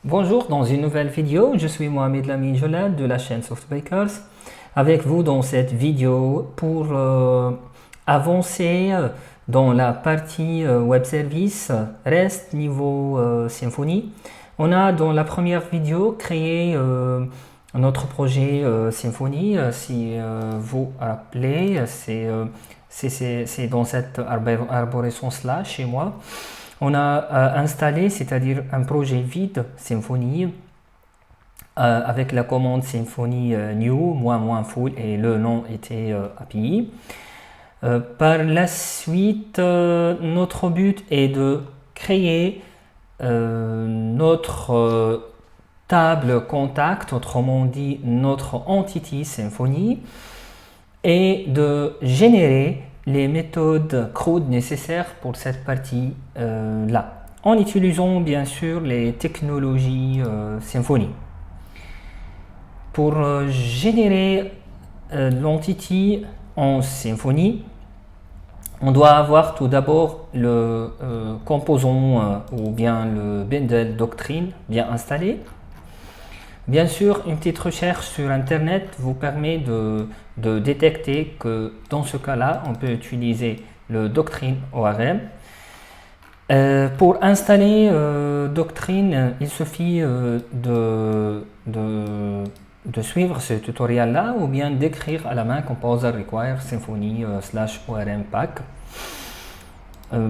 Bonjour, dans une nouvelle vidéo, je suis Mohamed Lamine Jolad de la chaîne Softbakers avec vous dans cette vidéo pour avancer dans la partie web service REST niveau Symfony. On a dans la première vidéo créé notre projet Symfony. Si vous rappelez, c'est dans cette arborescence là chez moi. On a installé, c'est-à-dire un projet vide Symfony avec la commande Symfony new -full et le nom était API. Par la suite, notre but est de créer notre table contact, autrement dit notre entity Symfony, et de générer les méthodes CRUD nécessaires pour cette partie là, en utilisant bien sûr les technologies Symfony. Pour générer l'entity en Symfony, on doit avoir tout d'abord le composant ou bien le bundle doctrine bien installé. Bien sûr, une petite recherche sur Internet vous permet de détecter que dans ce cas-là, on peut utiliser le Doctrine ORM. Pour installer Doctrine, il suffit de suivre ce tutoriel-là ou bien d'écrire à la main Composer Require Symfony /ORM Pack.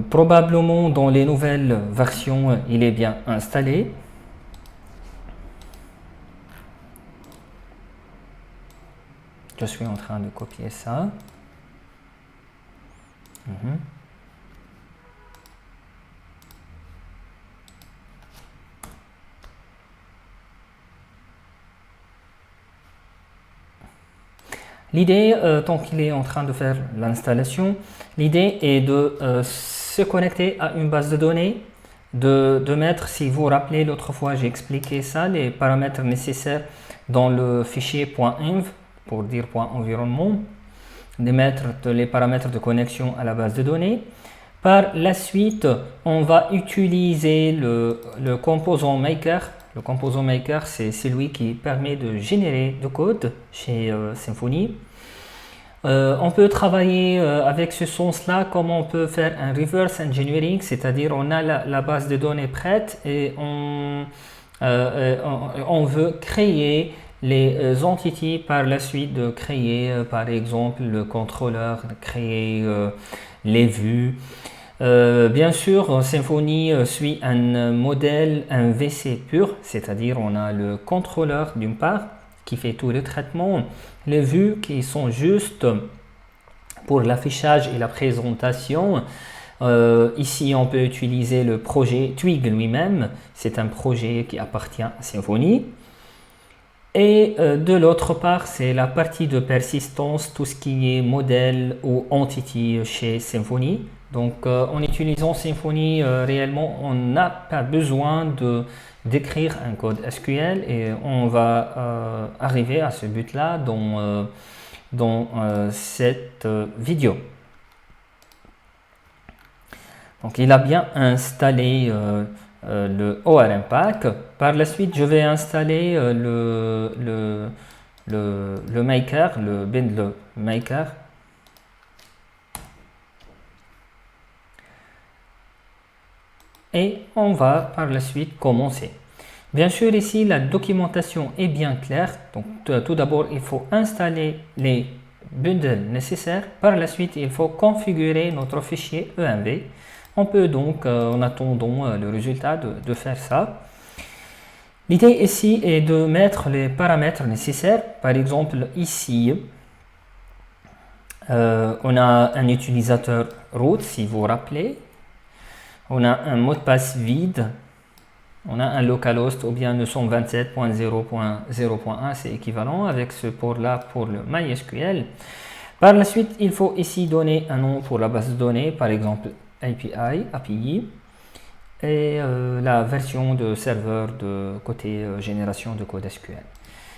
Probablement dans les nouvelles versions, il est bien installé. Je suis en train de copier ça. L'idée, tant qu'il est en train de faire l'installation, l'idée est de se connecter à une base de données, de mettre, si vous vous rappelez, l'autre fois j'ai expliqué ça, les paramètres nécessaires dans le fichier .env, pour dire .environnement, de mettre les paramètres de connexion à la base de données. Par la suite, on va utiliser le composant maker. Le composant maker, c'est celui qui permet de générer du code chez Symfony. On peut travailler avec ce sens-là, comme on peut faire un reverse engineering, c'est-à-dire on a la base de données prête et on veut créer les entités par la suite, de créer par exemple le contrôleur, de créer les vues. Bien sûr, Symfony suit un modèle, un VC pur, c'est-à-dire on a le contrôleur d'une part qui fait tout le traitement, les vues qui sont juste pour l'affichage et la présentation. Ici, on peut utiliser le projet Twig lui-même, c'est un projet qui appartient à Symfony. Et de l'autre part, c'est la partie de persistance, tout ce qui est modèle ou entity chez Symfony. Donc, en utilisant Symfony, réellement, on n'a pas besoin d'écrire un code SQL et on va arriver à ce but-là dans cette vidéo. Donc, il a bien installé le ORM Pack. Par la suite, je vais installer le maker, le bundle maker. Et on va par la suite commencer. Bien sûr, ici, la documentation est bien claire. Donc, tout d'abord, il faut installer les bundles nécessaires. Par la suite, il faut configurer notre fichier EMV. On peut donc, en attendant le résultat, de faire ça. L'idée ici est de mettre les paramètres nécessaires. Par exemple, ici, on a un utilisateur root, si vous vous rappelez. On a un mot de passe vide. On a un localhost ou bien 927.0.0.1, c'est équivalent avec ce port-là pour le MySQL. Par la suite, il faut ici donner un nom pour la base de données, par exemple API, et la version de serveur de côté génération de code SQL.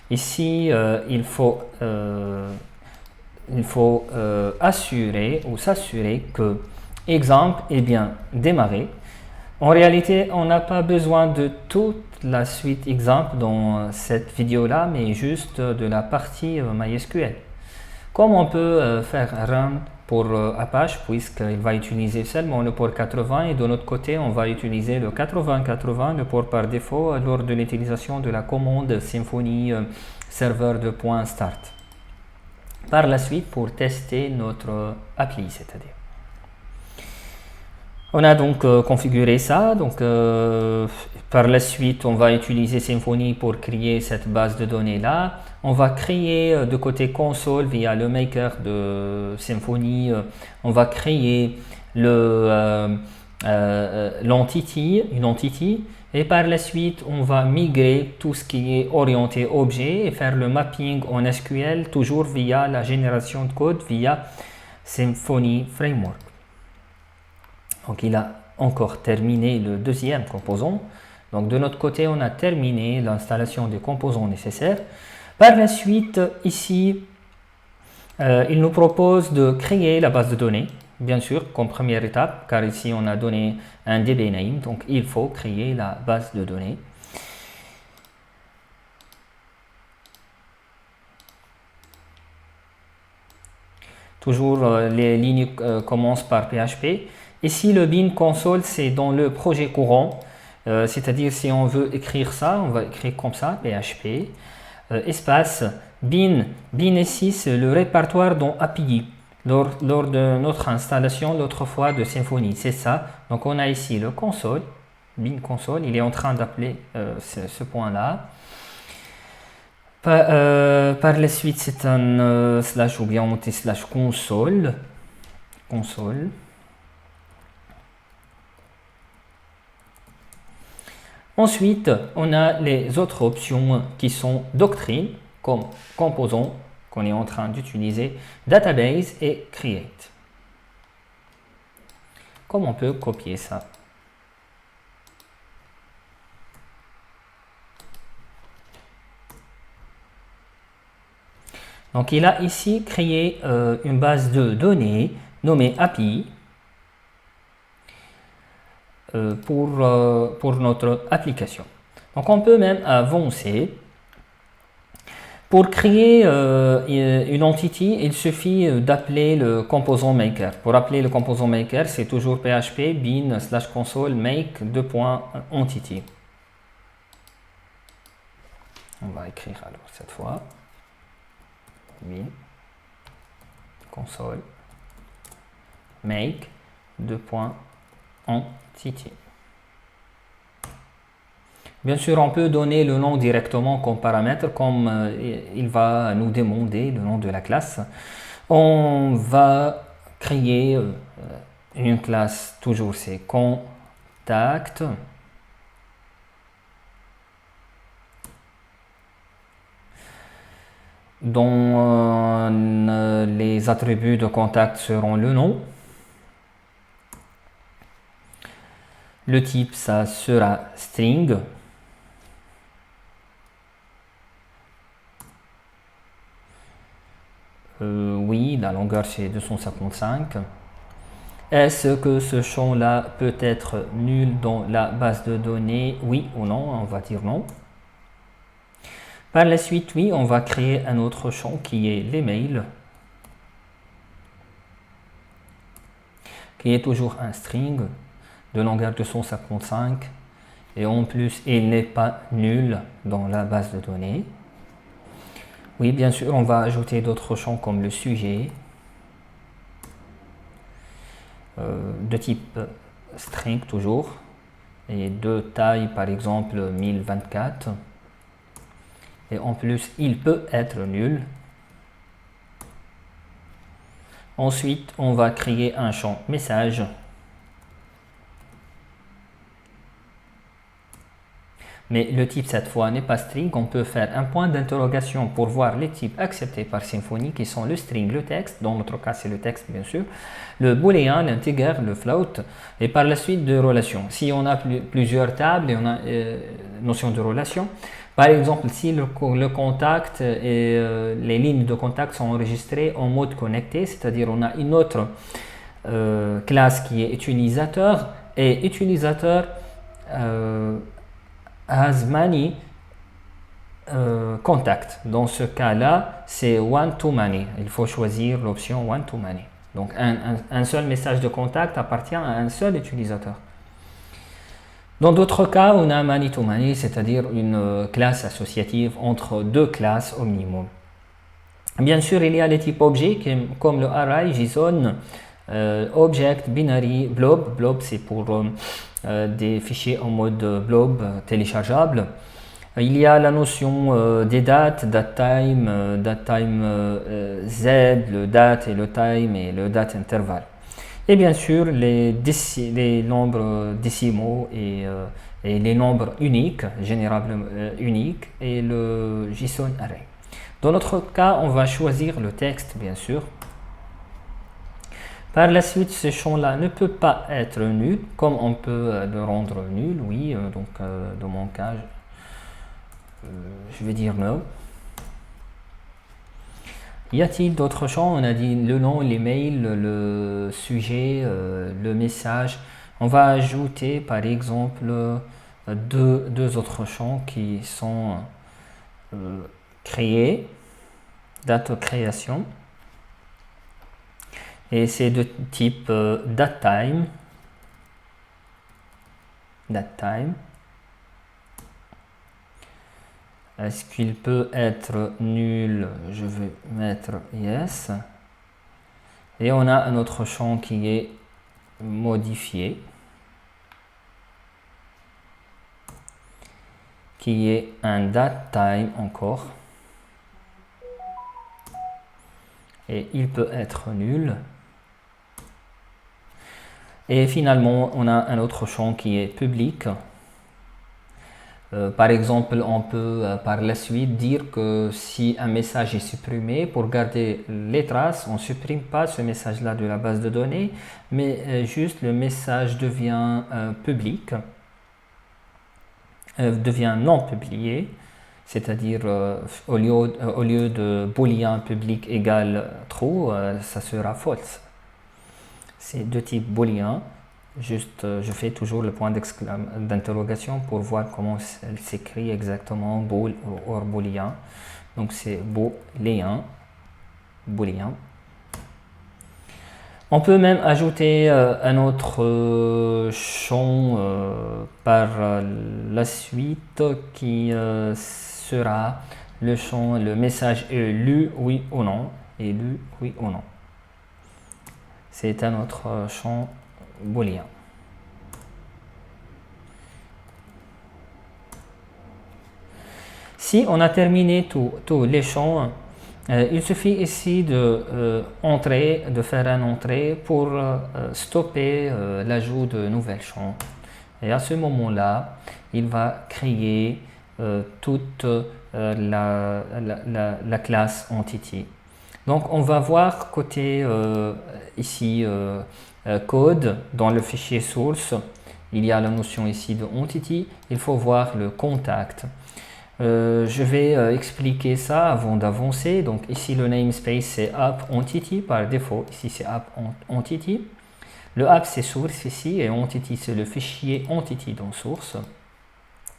Ici, il faut assurer ou s'assurer que exemple est bien démarré. En réalité, on n'a pas besoin de toute la suite exemple dans cette vidéo-là, mais juste de la partie MySQL. Comme on peut faire run pour Apache, puisqu'il va utiliser seulement le port 80, et de notre côté, on va utiliser le 8080, le port par défaut, lors de l'utilisation de la commande Symfony serveur de .start. Par la suite, pour tester notre appli, c'est-à-dire. On a donc configuré ça, donc par la suite on va utiliser Symfony pour créer cette base de données là. On va créer de côté console via le maker de Symfony, on va créer l'entity, une entity, et par la suite on va migrer tout ce qui est orienté objet et faire le mapping en SQL toujours via la génération de code via Symfony Framework. Donc il a encore terminé le deuxième composant. Donc de notre côté, on a terminé l'installation des composants nécessaires. Par la suite, ici, il nous propose de créer la base de données, bien sûr, comme première étape, car ici on a donné un DB name, donc il faut créer la base de données. Toujours, les lignes commencent par PHP. Ici, le bin console, c'est dans le projet courant, c'est-à-dire si on veut écrire ça, on va écrire comme ça, PHP, espace, bin ici, c'est le répertoire dans API, lors de notre installation l'autre fois de Symfony, c'est ça. Donc on a ici le console, bin console, il est en train d'appeler ce point-là. Par la suite, c'est un slash ou bien on dit slash console. Ensuite, on a les autres options qui sont doctrine, comme composant qu'on est en train d'utiliser, database et create. Comment on peut copier ça? Donc, il a ici créé une base de données nommée API pour notre application. Donc, on peut même avancer. Pour créer une entity, il suffit d'appeler le composant maker. Pour appeler le composant maker, c'est toujours PHP bin slash console make entity. On va écrire alors cette fois bin console make entity. Bien sûr, on peut donner le nom directement comme paramètre, comme il va nous demander le nom de la classe. On va créer une classe, toujours c'est contact. Dont les attributs de contact seront le nom. Le type, ça sera string. Oui, la longueur c'est 255. Est-ce que ce champ-là peut être nul dans la base de données? Oui ou non? On va dire non. Par la suite, oui, on va créer un autre champ qui est l'email, qui est toujours un string de longueur 255 et en plus il n'est pas nul dans la base de données. Oui, bien sûr, on va ajouter d'autres champs comme le sujet de type string toujours et de taille par exemple 1024. Et en plus, il peut être nul. Ensuite, on va créer un champ message. Mais le type cette fois n'est pas string. On peut faire un point d'interrogation pour voir les types acceptés par Symfony qui sont le string, le texte, dans notre cas c'est le texte bien sûr, le booléen, l'integer, le float et par la suite de relations. Si on a plusieurs tables et on a notion de relation, par exemple si le contact et les lignes de contact sont enregistrées en mode connecté, c'est-à-dire on a une autre classe qui est utilisateur et utilisateur has many contacts. Dans ce cas-là, c'est one to many. Il faut choisir l'option one to many. Donc un seul message de contact appartient à un seul utilisateur. Dans d'autres cas, on a many to many, c'est-à-dire une classe associative entre deux classes au minimum. Bien sûr, il y a les types objets comme le array, JSON, object, binary, blob. Blob, c'est pour des fichiers en mode blob téléchargeable. Il y a la notion des dates, datetime, Z, le date et le time et le date intervalle. Et bien sûr, les nombres décimaux et les nombres uniques, générables uniques, et le JSON array. Dans notre cas, on va choisir le texte, bien sûr. Par la suite, ce champ-là ne peut pas être nul, comme on peut le rendre nul, oui, donc dans mon cas, je vais dire no. Y a-t-il d'autres champs? On a dit le nom, l'email, le sujet, le message. On va ajouter par exemple deux autres champs qui sont créés, date de création. Et c'est de type datetime. Est-ce qu'il peut être nul? Je vais mettre yes. Et on a un autre champ qui est modifié, qui est un datetime encore. Et il peut être nul. Et finalement, on a un autre champ qui est public. Par exemple, on peut par la suite dire que si un message est supprimé, pour garder les traces, on ne supprime pas ce message-là de la base de données, mais juste le message devient public, devient non publié, c'est-à-dire au lieu de booléen public égale true, ça sera false. C'est de type booléen. Juste, je fais toujours le point d'interrogation pour voir comment elle s'écrit exactement, bool ou booléen. Donc c'est booléen. On peut même ajouter un autre champ par la suite qui sera le champ, le message est lu oui ou non. Et lu oui ou non. C'est un autre champ booléen. Si on a terminé tous les champs, il suffit ici de faire une entrée pour stopper l'ajout de nouveaux champs. Et à ce moment-là, il va créer toute la classe entity. Donc on va voir côté ici code, dans le fichier source, il y a la notion ici de entity, il faut voir le contact. Je vais expliquer ça avant d'avancer. Donc ici le namespace c'est app entity par défaut, ici c'est app entity. Le app c'est source ici et entity c'est le fichier entity dans source.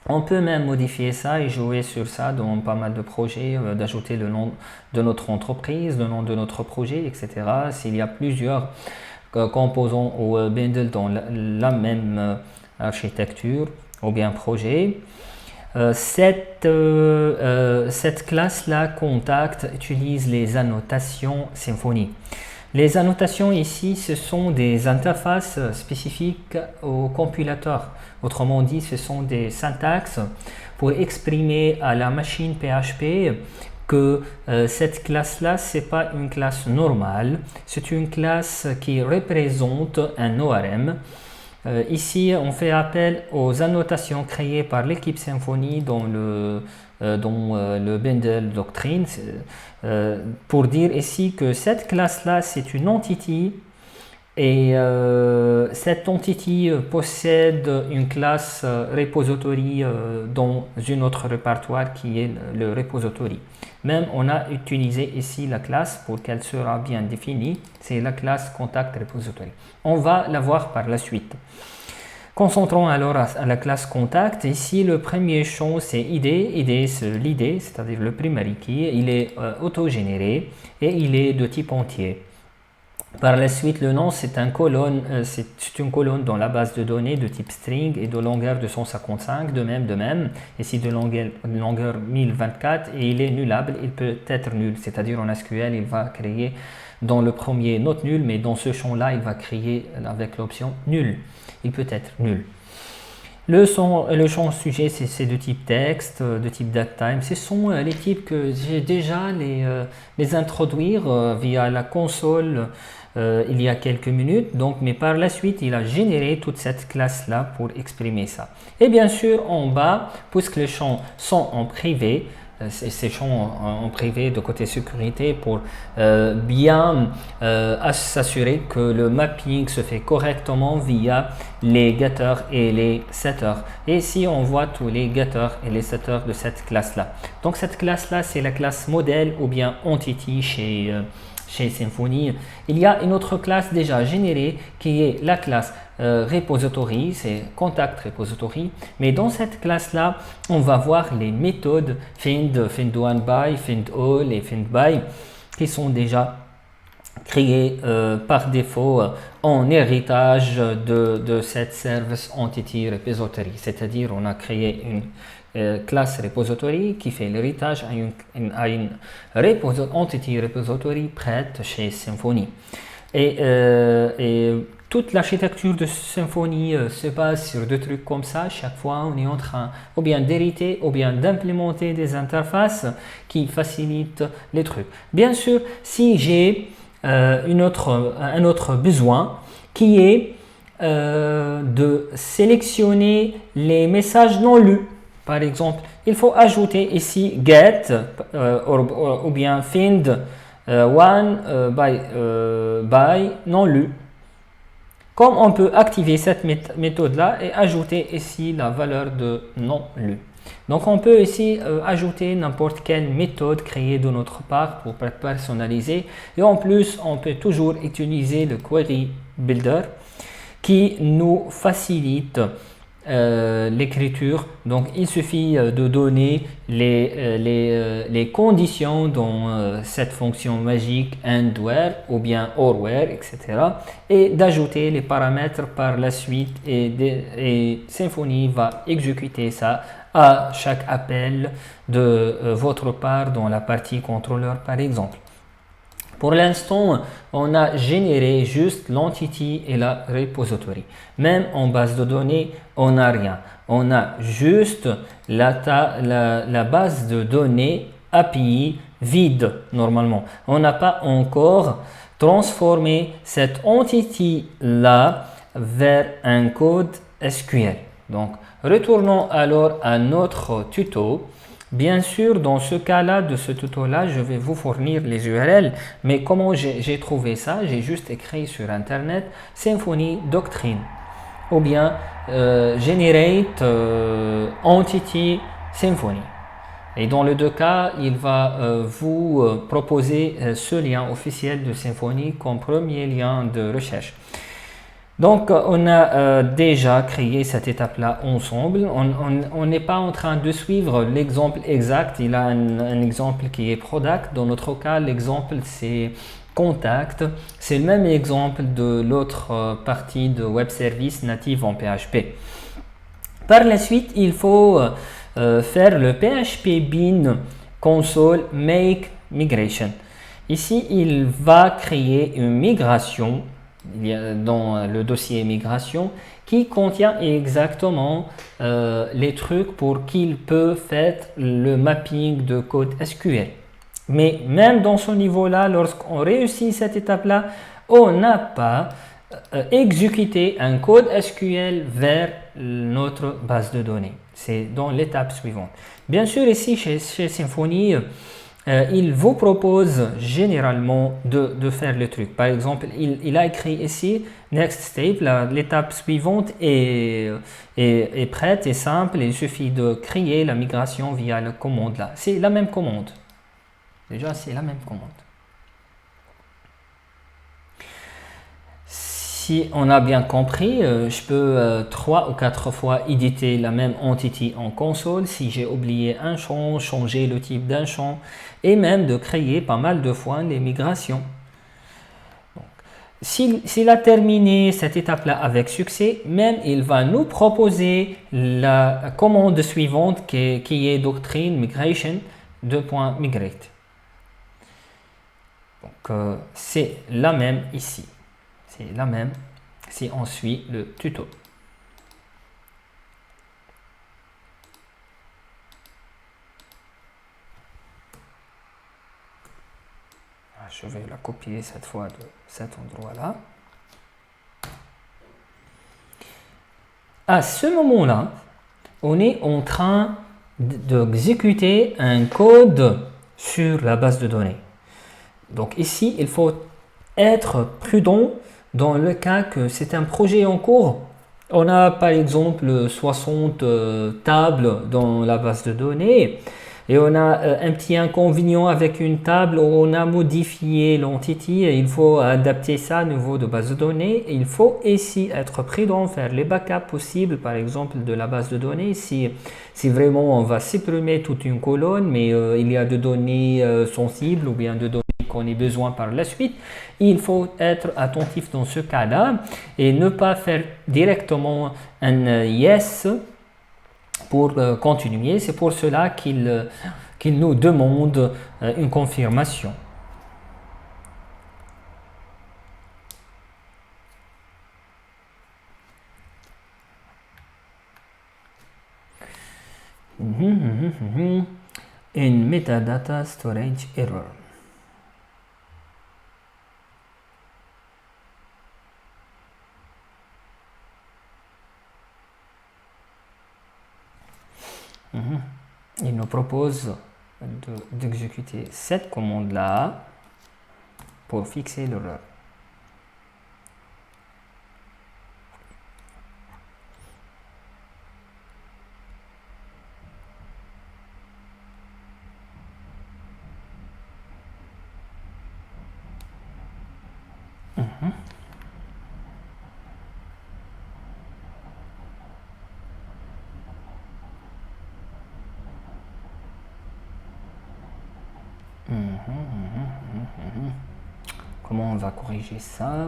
On peut même modifier ça et jouer sur ça dans pas mal de projets, d'ajouter le nom de notre entreprise, le nom de notre projet, etc. S'il y a plusieurs composants ou bundle dans la même architecture ou bien projet. Cette classe-là, contact, utilise les annotations Symfony. Les annotations ici, ce sont des interfaces spécifiques au compilateur. Autrement dit, ce sont des syntaxes pour exprimer à la machine PHP que cette classe-là, ce n'est pas une classe normale, c'est une classe qui représente un ORM. Ici, on fait appel aux annotations créées par l'équipe Symfony dans le bundle doctrine pour dire ici que cette classe-là, c'est une entity et cette entity possède une classe repository dans une autre répertoire qui est le repository. Même on a utilisé ici la classe pour qu'elle sera bien définie, c'est la classe contact repository. On va la voir par la suite. Concentrons alors à la classe contact. Ici, le premier champ, c'est ID. ID, c'est l'ID, c'est-à-dire le primary key. Il est autogénéré et il est de type entier. Par la suite, le nom, c'est une colonne dans la base de données de type string et de longueur 255, de même. Ici, de longueur 1024 et il est nullable, il peut être nul. C'est-à-dire en SQL, il va créer dans le premier not nul, mais dans ce champ-là, il va créer avec l'option nul. Il peut être nul. Le champ sujet, c'est de type texte, de type datetime. Ce sont les types que j'ai déjà les introduire via la console il y a quelques minutes. Donc, mais par la suite, il a généré toute cette classe-là pour exprimer ça. Et bien sûr, en bas, puisque les champs sont en privé, ces champs en privé de côté sécurité pour bien s'assurer que le mapping se fait correctement via les getters et les setters. Et ici, on voit tous les getters et les setters de cette classe-là. Donc, cette classe-là, c'est la classe modèle ou bien entity chez Symfony. Il y a une autre classe déjà générée qui est la classe repository, c'est contact repository, mais dans cette classe là on va voir les méthodes find one by, find all et find by qui sont déjà créées par défaut en héritage de cette service entity repository, c'est-à-dire on a créé une classe repository qui fait l'héritage à une entity repository prête chez Symfony. Et toute l'architecture de Symfony se base sur deux trucs comme ça. Chaque fois, on est en train ou bien d'hériter ou bien d'implémenter des interfaces qui facilitent les trucs. Bien sûr, si j'ai un autre besoin qui est de sélectionner les messages non lus. Par exemple, il faut ajouter ici get ou bien find one by non lu. Comme on peut activer cette méthode-là et ajouter ici la valeur de non lu. Donc on peut ici ajouter n'importe quelle méthode créée de notre part pour personnaliser. Et en plus, on peut toujours utiliser le query builder qui nous facilite l'écriture. Donc il suffit de donner les conditions dans cette fonction magique and where ou bien or where, etc. et d'ajouter les paramètres par la suite et Symfony va exécuter ça à chaque appel de votre part dans la partie contrôleur par exemple. Pour l'instant, on a généré juste l'entity et la repository. Même en base de données, on n'a rien. On a juste la base de données API vide normalement. On n'a pas encore transformé cette entity-là vers un code SQL. Donc, retournons alors à notre tuto. Bien sûr, dans ce cas-là, de ce tuto-là, je vais vous fournir les URL, mais comment j'ai trouvé ça? J'ai juste écrit sur Internet Symfony Doctrine ou bien Generate Entity Symfony. Et dans les deux cas, il va vous proposer ce lien officiel de Symfony comme premier lien de recherche. Donc, on a déjà créé cette étape-là ensemble. On n'est pas en train de suivre l'exemple exact. Il a un exemple qui est product. Dans notre cas, l'exemple, c'est contact. C'est le même exemple de l'autre partie de web service native en PHP. Par la suite, il faut faire le PHP bin console make migration. Ici, il va créer une migration dans le dossier migration qui contient exactement les trucs pour qu'il peut faire le mapping de code SQL. Mais même dans ce niveau-là, lorsqu'on réussit cette étape-là, on n'a pas exécuté un code SQL vers notre base de données. C'est dans l'étape suivante. Bien sûr, ici chez Symfony, il vous propose généralement de faire le truc. Par exemple, il a écrit ici Next Step, l'étape suivante est prête et simple. Il suffit de créer la migration via la commande là. C'est la même commande. Déjà, c'est la même commande. si on a bien compris, je peux 3 ou 4 fois éditer la même entité en console si j'ai oublié un champ, changer le type d'un champ et même de créer pas mal de fois les migrations. S'il a terminé cette étape-là avec succès, même il va nous proposer la commande suivante qui est doctrine migration .migrate. Donc c'est la même ici. C'est la même si on suit le tuto. Je vais la copier cette fois de cet endroit-là. À ce moment-là, on est en train d'exécuter un code sur la base de données. Donc ici, il faut être prudent dans le cas que c'est un projet en cours. On a par exemple 60 tables dans la base de données et on a un petit inconvénient avec une table où on a modifié l'entité et il faut adapter ça au niveau de base de données. Et il faut ici être prudent, faire les backups possibles par exemple de la base de données si vraiment on va supprimer toute une colonne mais il y a des données sensibles ou bien de données qu'on ait besoin par la suite, il faut être attentif dans ce cas-là et ne pas faire directement un yes pour continuer. C'est pour cela qu'il nous demande une confirmation. In metadata storage error. Il nous propose d'exécuter cette commande-là pour fixer l'erreur. Comment on va corriger ça?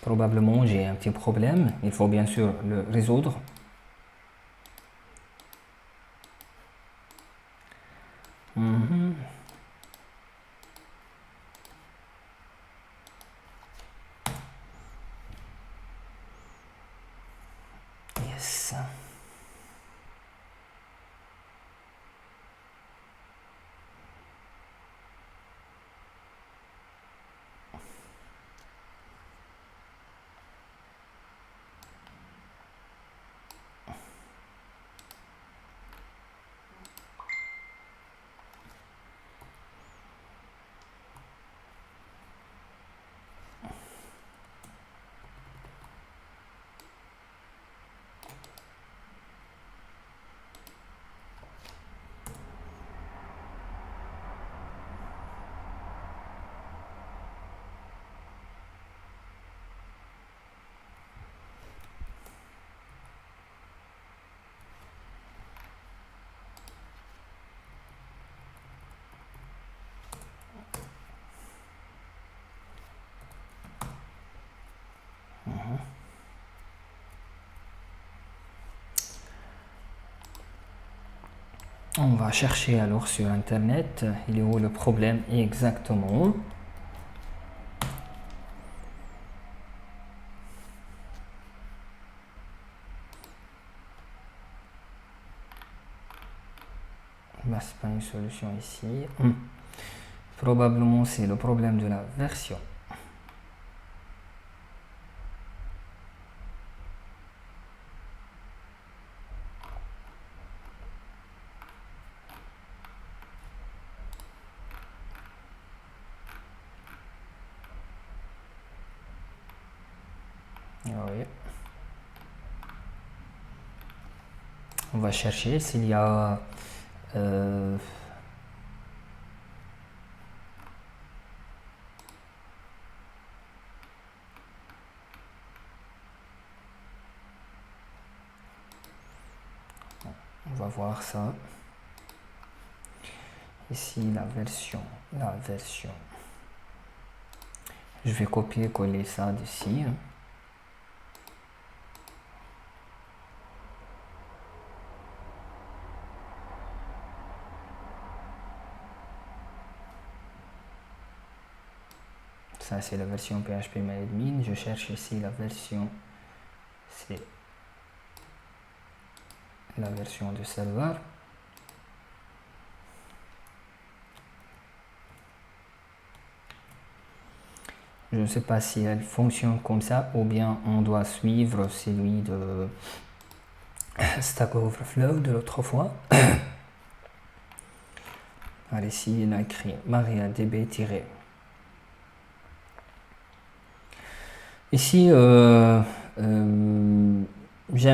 Probablement j'ai un petit problème, il faut bien sûr le résoudre. Yes. On va chercher alors sur internet, il est où le problème exactement. Bah, c'est pas une solution ici. Probablement c'est le problème de la version. Oui. On va chercher s'il y a on va voir ça. Ici la version. Je vais copier-coller ça d'ici. Ça c'est la version PHP MyAdmin. Je cherche ici la version, c'est la version du serveur. Je ne sais pas si elle fonctionne comme ça ou bien on doit suivre celui de Stack Overflow de l'autre fois. Alors ici il a écrit MariaDB- Ici, j'aime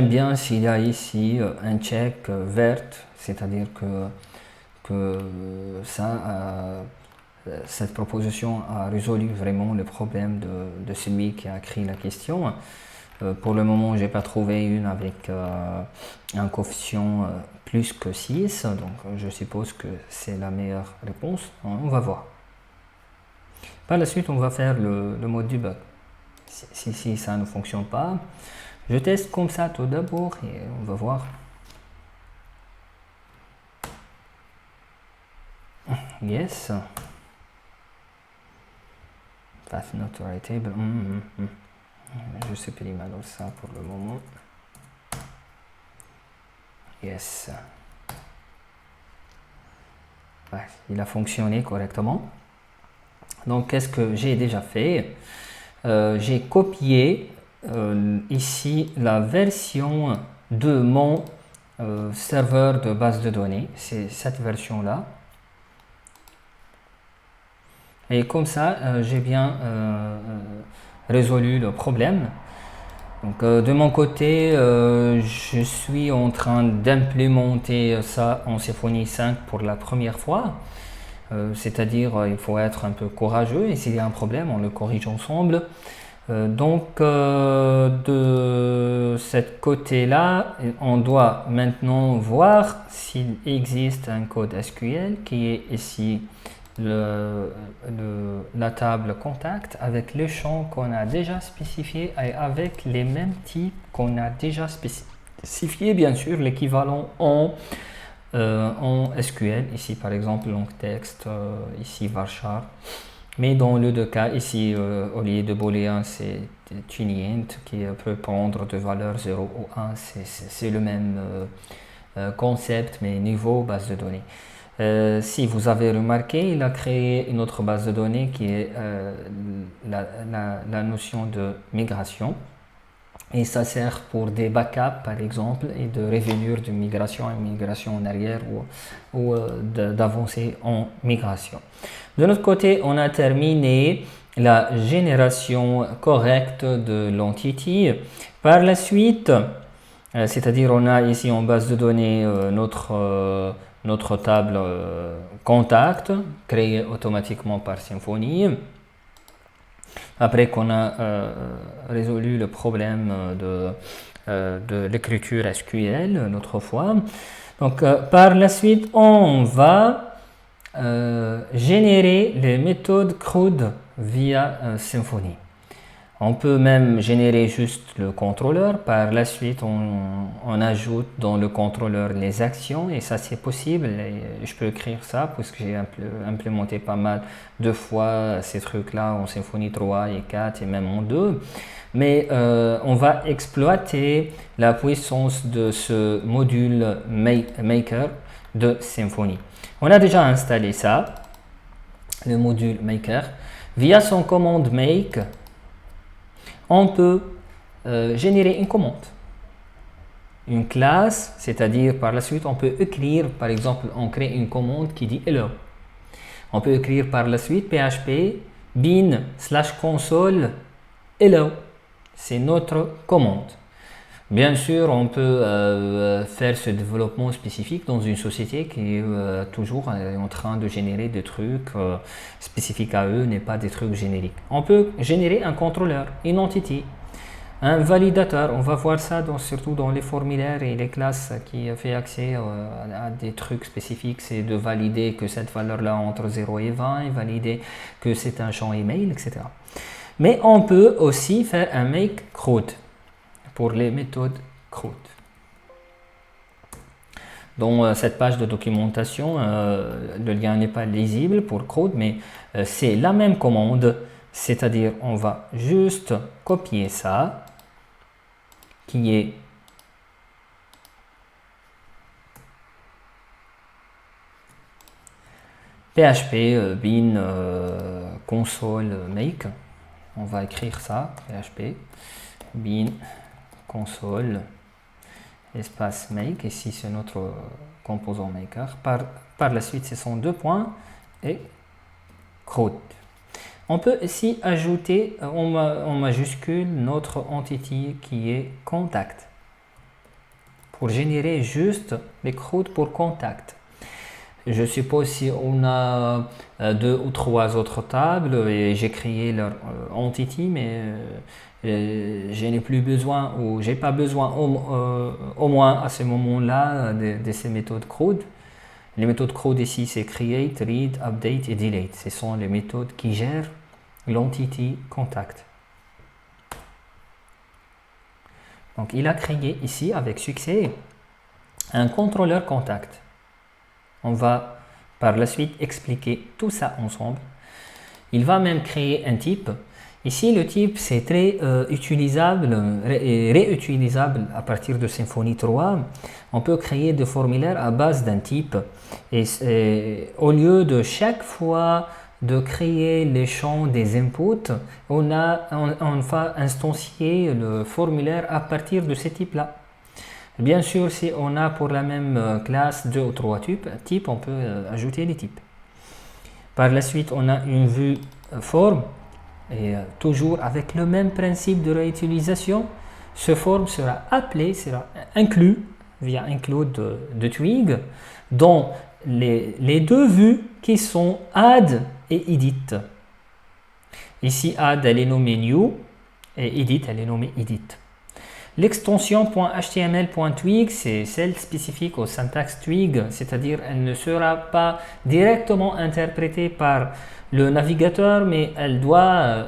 bien s'il y a ici un check vert, c'est-à-dire que cette proposition a résolu vraiment le problème de celui qui a écrit la question. Pour le moment, je n'ai pas trouvé une avec un coefficient plus que 6, donc je suppose que c'est la meilleure réponse. On va voir. Par la suite, on va faire le mode debug. Si ça ne fonctionne pas, je teste comme ça tout d'abord et on va voir. Yes. Path not writable. Je supprime alors ça pour le moment. Yes. Ouais, il a fonctionné correctement. Donc, qu'est-ce que j'ai déjà fait? J'ai copié ici la version de mon serveur de base de données. C'est cette version-là. Et comme ça, j'ai bien résolu le problème. Donc, de mon côté, je suis en train d'implémenter ça en Symfony 5 pour la première fois. C'est-à-dire, il faut être un peu courageux et s'il y a un problème, on le corrige ensemble. Donc, de cette côté-là, on doit maintenant voir s'il existe un code SQL qui est ici la table contact avec les champs qu'on a déjà spécifiés et avec les mêmes types qu'on a déjà spécifiés, bien sûr, l'équivalent en SQL, ici par exemple long text, ici varchar, mais dans les deux cas, ici au lieu de booléen c'est tuneint qui peut prendre de valeurs 0 ou 1, c'est le même concept mais niveau base de données. Si vous avez remarqué, il a créé une autre base de données qui est la notion de migration. Et ça sert pour des backups, par exemple, et de revenir de migration en migration en arrière ou d'avancer en migration. De notre côté, on a terminé la génération correcte de l'entity. Par la suite, c'est-à-dire on a ici en base de données notre table contact créée automatiquement par Symfony. Après qu'on a résolu le problème de l'écriture SQL l'autre fois. Donc par la suite, on va générer les méthodes CRUD via Symfony. On peut même générer juste le contrôleur. Par la suite, on ajoute dans le contrôleur les actions et ça c'est possible. Et je peux écrire ça parce que j'ai implémenté pas mal de fois ces trucs-là en Symfony 3 et 4 et même en 2. Mais on va exploiter la puissance de ce module Maker de Symfony. On a déjà installé ça, le module Maker. Via son commande make, on peut générer une commande, une classe, c'est-à-dire par la suite on peut écrire, par exemple on crée une commande qui dit hello. On peut écrire par la suite php bin/console hello, c'est notre commande. Bien sûr, on peut faire ce développement spécifique dans une société qui est toujours en train de générer des trucs spécifiques à eux, n'est pas des trucs génériques. On peut générer un contrôleur, une entité, un validateur. On va voir ça surtout dans les formulaires et les classes qui fait accès à des trucs spécifiques. C'est de valider que cette valeur-là entre 0 et 20 et valider que c'est un champ email, etc. Mais on peut aussi faire un make CRUD pour les méthodes CRUD. Dans cette page de documentation, le lien n'est pas lisible pour CRUD, mais c'est la même commande, c'est-à-dire on va juste copier ça, qui est php bin console make. On va écrire ça, php bin console espace make. Ici c'est notre composant maker. Par la suite ce sont deux points et CRUD. On peut ici ajouter en majuscule notre entité qui est contact pour générer juste les CRUD pour contact. Je suppose si on a deux ou trois autres tables et j'ai créé leur entity, mais je n'ai plus besoin ou j'ai pas besoin au moins à ce moment-là de ces méthodes CRUD. Les méthodes CRUD ici c'est create, read, update et delete. Ce sont les méthodes qui gèrent l'entity contact. Donc il a créé ici avec succès un contrôleur contact. On va par la suite expliquer tout ça ensemble. Il va même créer un type. Ici, le type, c'est très utilisable et réutilisable à partir de Symfony 3. On peut créer des formulaires à base d'un type. Et au lieu de chaque fois de créer les champs des inputs, on va instancier le formulaire à partir de ces types-là. Bien sûr, si on a pour la même classe deux ou trois types, on peut ajouter les types. Par la suite, on a une vue forme et toujours avec le même principe de réutilisation, ce forme sera appelé, sera inclus via include de Twig dans les deux vues qui sont add et edit. Ici, add elle est nommée new et edit elle est nommée edit. L'extension .html.twig, c'est celle spécifique au syntaxe Twig, c'est-à-dire elle ne sera pas directement interprétée par le navigateur, mais elle doit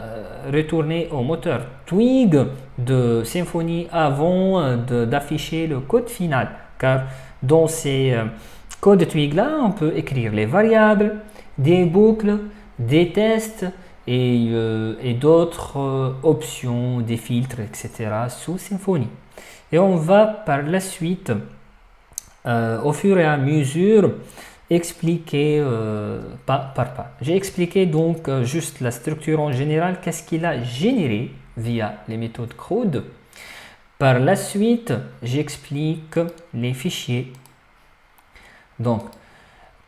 retourner au moteur Twig de Symfony avant d'afficher le code final. Car dans ces codes Twig-là, on peut écrire les variables, des boucles, des tests, et d'autres options, des filtres, etc. sous Symfony. Et on va par la suite, au fur et à mesure, expliquer pas par pas. J'ai expliqué donc juste la structure en général, qu'est-ce qu'il a généré via les méthodes CRUD. Par la suite, j'explique les fichiers. Donc,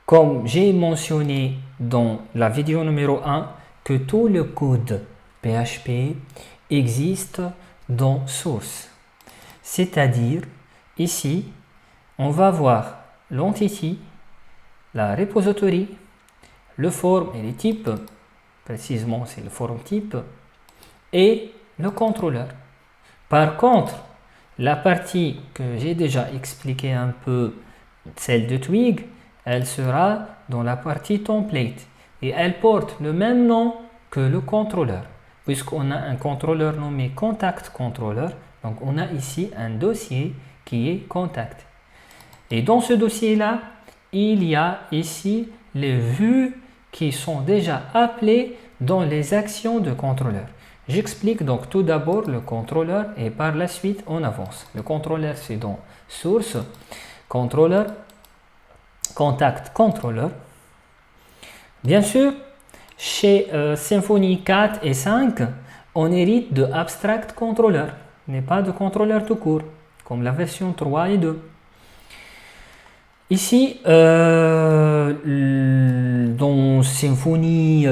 comme j'ai mentionné dans la vidéo numéro 1, que tout le code PHP existe dans source. C'est-à-dire, ici, on va voir l'entity, la repository, le form et les types, précisément c'est le form type, et le contrôleur. Par contre, la partie que j'ai déjà expliqué un peu, celle de Twig, elle sera dans la partie template. Et elle porte le même nom que le contrôleur. puisqu'on a un contrôleur nommé contact controller. Donc on a ici un dossier qui est contact. Et dans ce dossier-là, il y a ici les vues qui sont déjà appelées dans les actions de contrôleur. J'explique donc tout d'abord le contrôleur et par la suite on avance. Le contrôleur c'est dans source, contrôleur, contact controller. Bien sûr, chez Symfony 4 et 5, on hérite de abstract controller, n'est pas de contrôleur tout court, comme la version 3 et 2. Ici, dans Symfony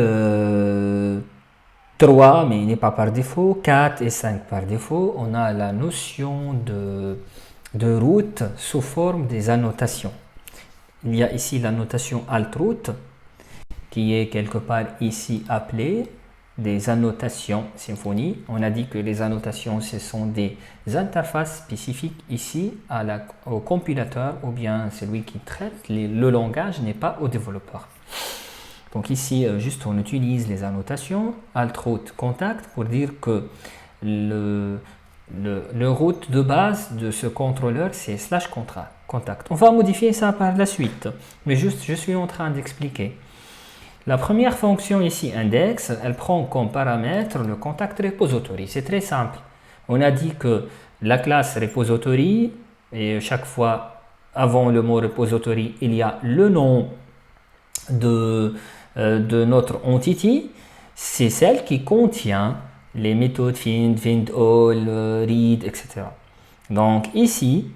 3, mais il n'est pas par défaut, 4 et 5 par défaut, on a la notion de route sous forme des annotations. Il y a ici la notation alt-route, qui est quelque part ici appelée des annotations Symfony. On a dit que les annotations, ce sont des interfaces spécifiques ici au compilateur ou bien celui qui traite le langage, n'est pas au développeur. Donc ici, juste on utilise les annotations alt-route contact pour dire que le route de base de ce contrôleur, c'est /contact. On va modifier ça par la suite, mais juste je suis en train d'expliquer. La première fonction ici, index, elle prend comme paramètre le contact repository. C'est très simple. On a dit que la classe repository, et chaque fois avant le mot repository, il y a le nom de notre entity. C'est celle qui contient les méthodes find, all, read, etc. Donc ici,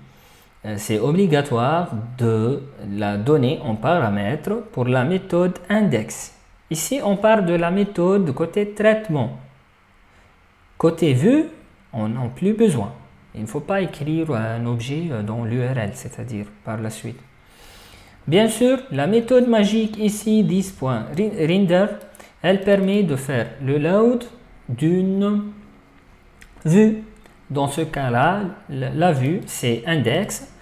c'est obligatoire de la donner en paramètre pour la méthode index. Ici, on parle de la méthode côté traitement. Côté vue, on n'a plus besoin. Il ne faut pas écrire un objet dans l'URL, c'est-à-dire par la suite. Bien sûr, la méthode magique ici, this.render, elle permet de faire le load d'une vue. Dans ce cas-là, la vue, c'est index.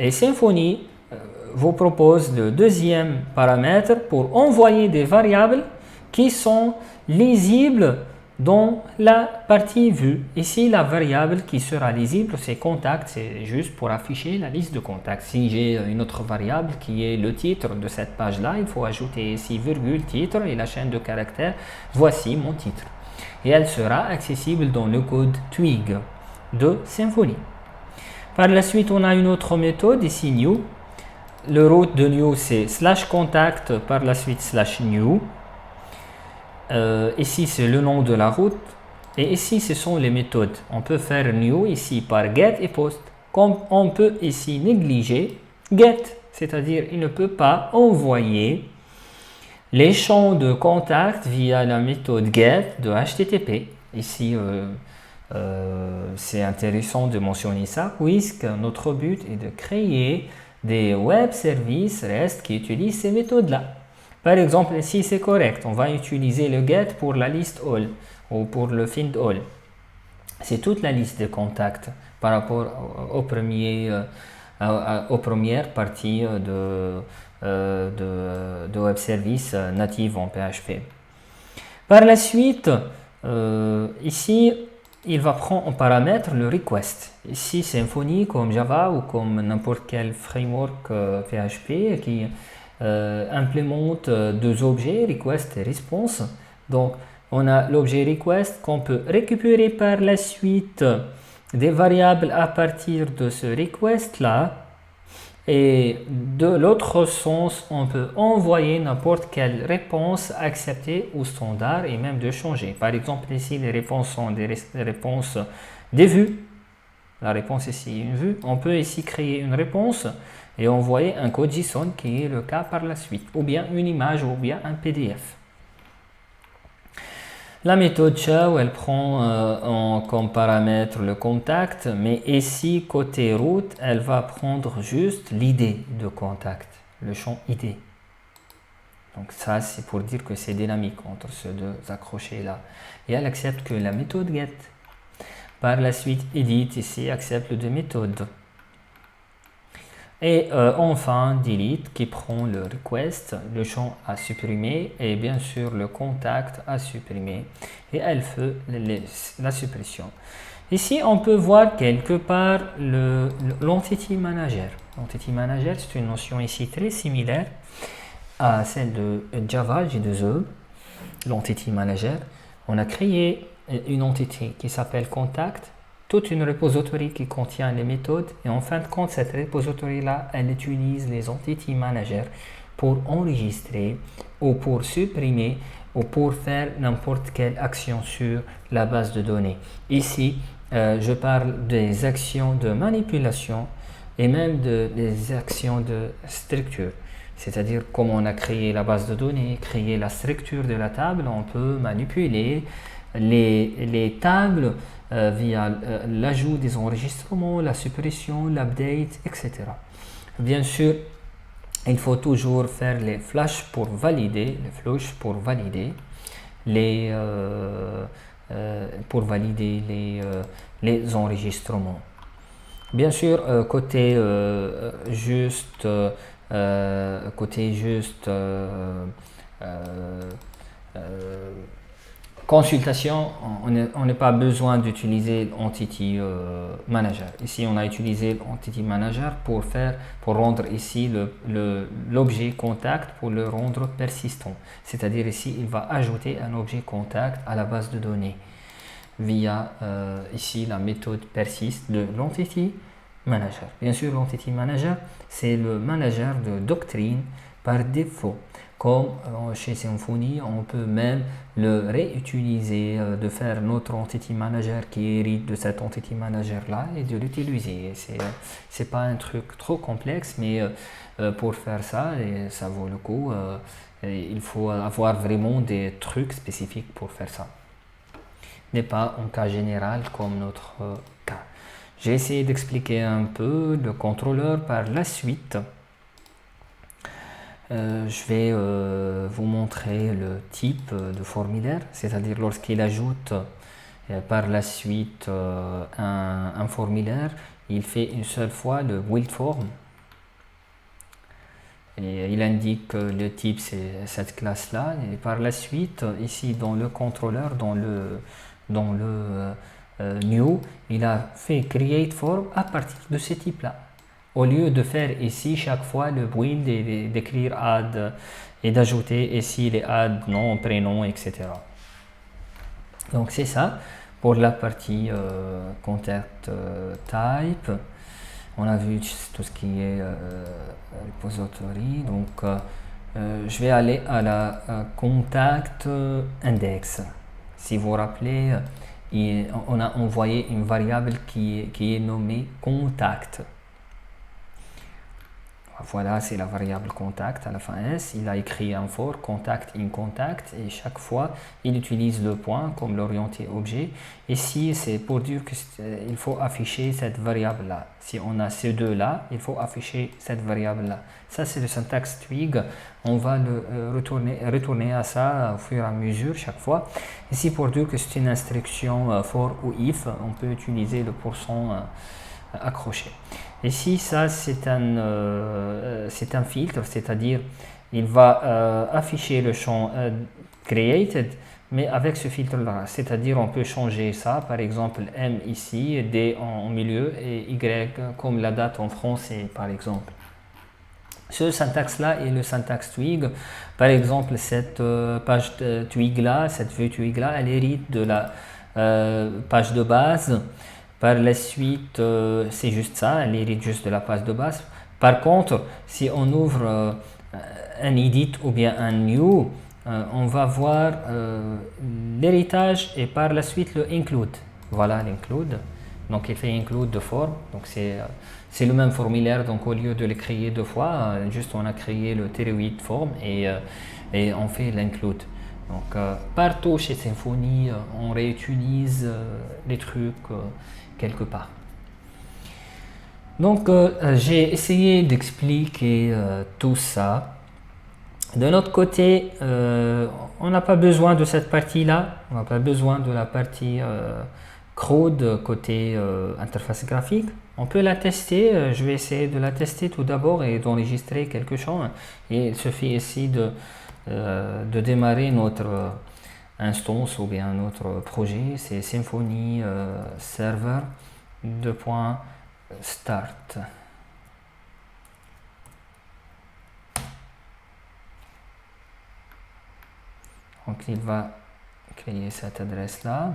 Et Symfony vous propose le deuxième paramètre pour envoyer des variables qui sont lisibles dans la partie vue. Ici, la variable qui sera lisible, c'est contact, c'est juste pour afficher la liste de contacts. Si j'ai une autre variable qui est le titre de cette page-là, il faut ajouter ici virgule titre et la chaîne de caractères. Voici mon titre. Et elle sera accessible dans le code Twig de Symfony. Par la suite, on a une autre méthode ici, new. Le route de new, c'est /contact, par la suite /new. Ici, c'est le nom de la route. Et ici, ce sont les méthodes. On peut faire new ici par get et post. Comme on peut ici négliger get, c'est-à-dire il ne peut pas envoyer les champs de contact via la méthode get de HTTP. Ici, c'est intéressant de mentionner ça, puisque notre but est de créer des web services REST qui utilisent ces méthodes-là. Par exemple, ici c'est correct, on va utiliser le get pour la liste all ou pour le find all. C'est toute la liste de contacts par rapport aux premières parties de web services natifs en PHP. Par la suite, ici, il va prendre en paramètre le request. Ici, Symfony comme Java ou comme n'importe quel framework PHP qui implémente deux objets, request et response. Donc, on a l'objet request qu'on peut récupérer par la suite des variables à partir de ce request-là. Et de l'autre sens, on peut envoyer n'importe quelle réponse acceptée ou standard et même de changer. Par exemple, ici, les réponses sont des réponses des vues. La réponse ici est une vue. On peut ici créer une réponse et envoyer un code JSON qui est le cas par la suite, ou bien une image ou bien un PDF. La méthode show, elle prend comme paramètre le contact, mais ici, côté route, elle va prendre juste l'idée de contact, le champ ID. Donc ça, c'est pour dire que c'est dynamique entre ces deux accrochés-là. Et elle accepte que la méthode get. Par la suite, edit, ici, accepte les deux méthodes. Et enfin, delete qui prend le request, le champ à supprimer et bien sûr le contact à supprimer. Et elle fait la suppression. Ici, on peut voir quelque part l'entity manager. L'entity manager, c'est une notion ici très similaire à celle de Java J2E, l'entity manager. On a créé une entité qui s'appelle contact, toute une repository qui contient les méthodes, et en fin de compte, cette repository-là, elle utilise les entity managers pour enregistrer ou pour supprimer ou pour faire n'importe quelle action sur la base de données. Ici, je parle des actions de manipulation et même des actions de structure. C'est-à-dire, comme on a créé la base de données, créé la structure de la table, on peut manipuler les tables via l'ajout des enregistrements, la suppression, l'update, etc. Bien sûr, il faut toujours faire les flashes pour valider, les enregistrements. Bien sûr, côté juste consultation, on n'a pas besoin d'utiliser l'entity manager. Ici, on a utilisé l'entity manager pour rendre ici l'objet contact, pour le rendre persistant. C'est-à-dire ici, il va ajouter un objet contact à la base de données via ici la méthode persiste de l'entity manager. Bien sûr, l'entity manager, c'est le manager de doctrine par défaut. Comme chez Symfony, on peut même le réutiliser, de faire notre entity manager qui hérite de cet entity manager là et de l'utiliser. C'est pas un truc trop complexe, mais pour faire ça, et ça vaut le coup, il faut avoir vraiment des trucs spécifiques pour faire ça. N'est pas un cas général comme notre cas. J'ai essayé d'expliquer un peu le contrôleur par la suite. Je vais vous montrer le type de formulaire, c'est-à-dire lorsqu'il ajoute par la suite un formulaire, il fait une seule fois le build form. Et il indique que le type c'est cette classe-là. Et par la suite, ici dans le contrôleur, dans le new, il a fait create form à partir de ce type-là. Au lieu de faire ici chaque fois le build et d'écrire add et d'ajouter ici les add, nom, prénom, etc. Donc c'est ça pour la partie contact type. On a vu tout ce qui est repository. Donc je vais aller à la contact index. Si vous vous rappelez, on a envoyé une variable qui est nommée contact. Voilà, c'est la variable contact à la fin S. Il a écrit un for contact in contact et chaque fois il utilise le point comme l'orienté objet. Ici, c'est pour dire qu'il faut afficher cette variable là. Si on a ces deux là, il faut afficher cette variable là. Ça, c'est le syntaxe Twig. On va le retourner à ça au fur et à mesure chaque fois. Ici, pour dire que c'est une instruction for ou if, on peut utiliser le pourcent accroché. Ici, ça c'est un filtre, c'est-à-dire il va afficher le champ created, mais avec ce filtre-là, c'est-à-dire on peut changer ça, par exemple M ici, D en milieu et Y comme la date en français, par exemple. Ce syntaxe-là est le syntaxe Twig. Par exemple, cette page Twig-là, cette vue Twig-là, elle hérite de la page de base. Par la suite, c'est juste ça, elle hérite juste de la page de base. Par contre, si on ouvre un edit ou bien un new, on va voir l'héritage et par la suite le include. Voilà l'include. Donc il fait include de forme. Donc c'est le même formulaire. Donc au lieu de le créer deux fois, juste on a créé le théroïde form et on fait l'include. Donc partout chez Symfony, on réutilise les trucs quelque part. Donc j'ai essayé d'expliquer tout ça. De notre côté, on n'a pas besoin de cette partie-là. On n'a pas besoin de la partie CRUD côté interface graphique. On peut la tester, je vais essayer de la tester tout d'abord et d'enregistrer quelque chose. Et il suffit ici de démarrer notre instance ou bien notre projet, c'est Symfony Server 2.start. Donc il va créer cette adresse là.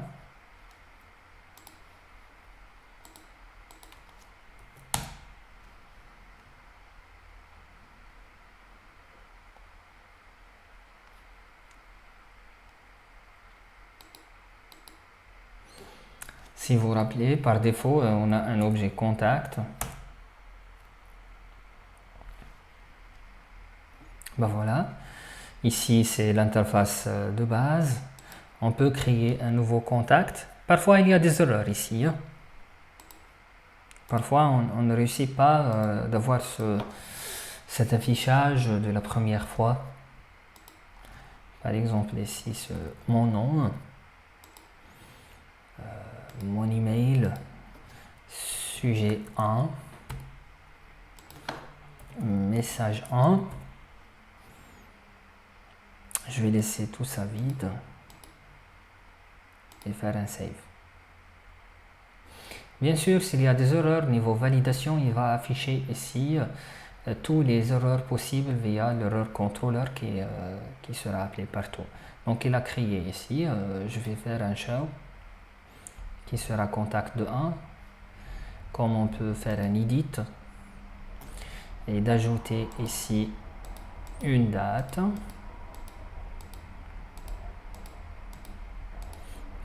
Si vous vous rappelez, par défaut, on a un objet contact. Ben voilà. Ici, c'est l'interface de base. On peut créer un nouveau contact. Parfois, il y a des erreurs ici. Parfois, on ne réussit pas d'avoir cet affichage de la première fois. Par exemple, ici, mon nom. Mon email, sujet 1, message 1. Je vais laisser tout ça vide et faire un save. Bien sûr, s'il y a des erreurs niveau validation, il va afficher ici tous les erreurs possibles via l'erreur controller qui sera appelé partout. Donc il a créé ici, je vais faire un show qui sera contact de 1, comme on peut faire un edit et d'ajouter ici une date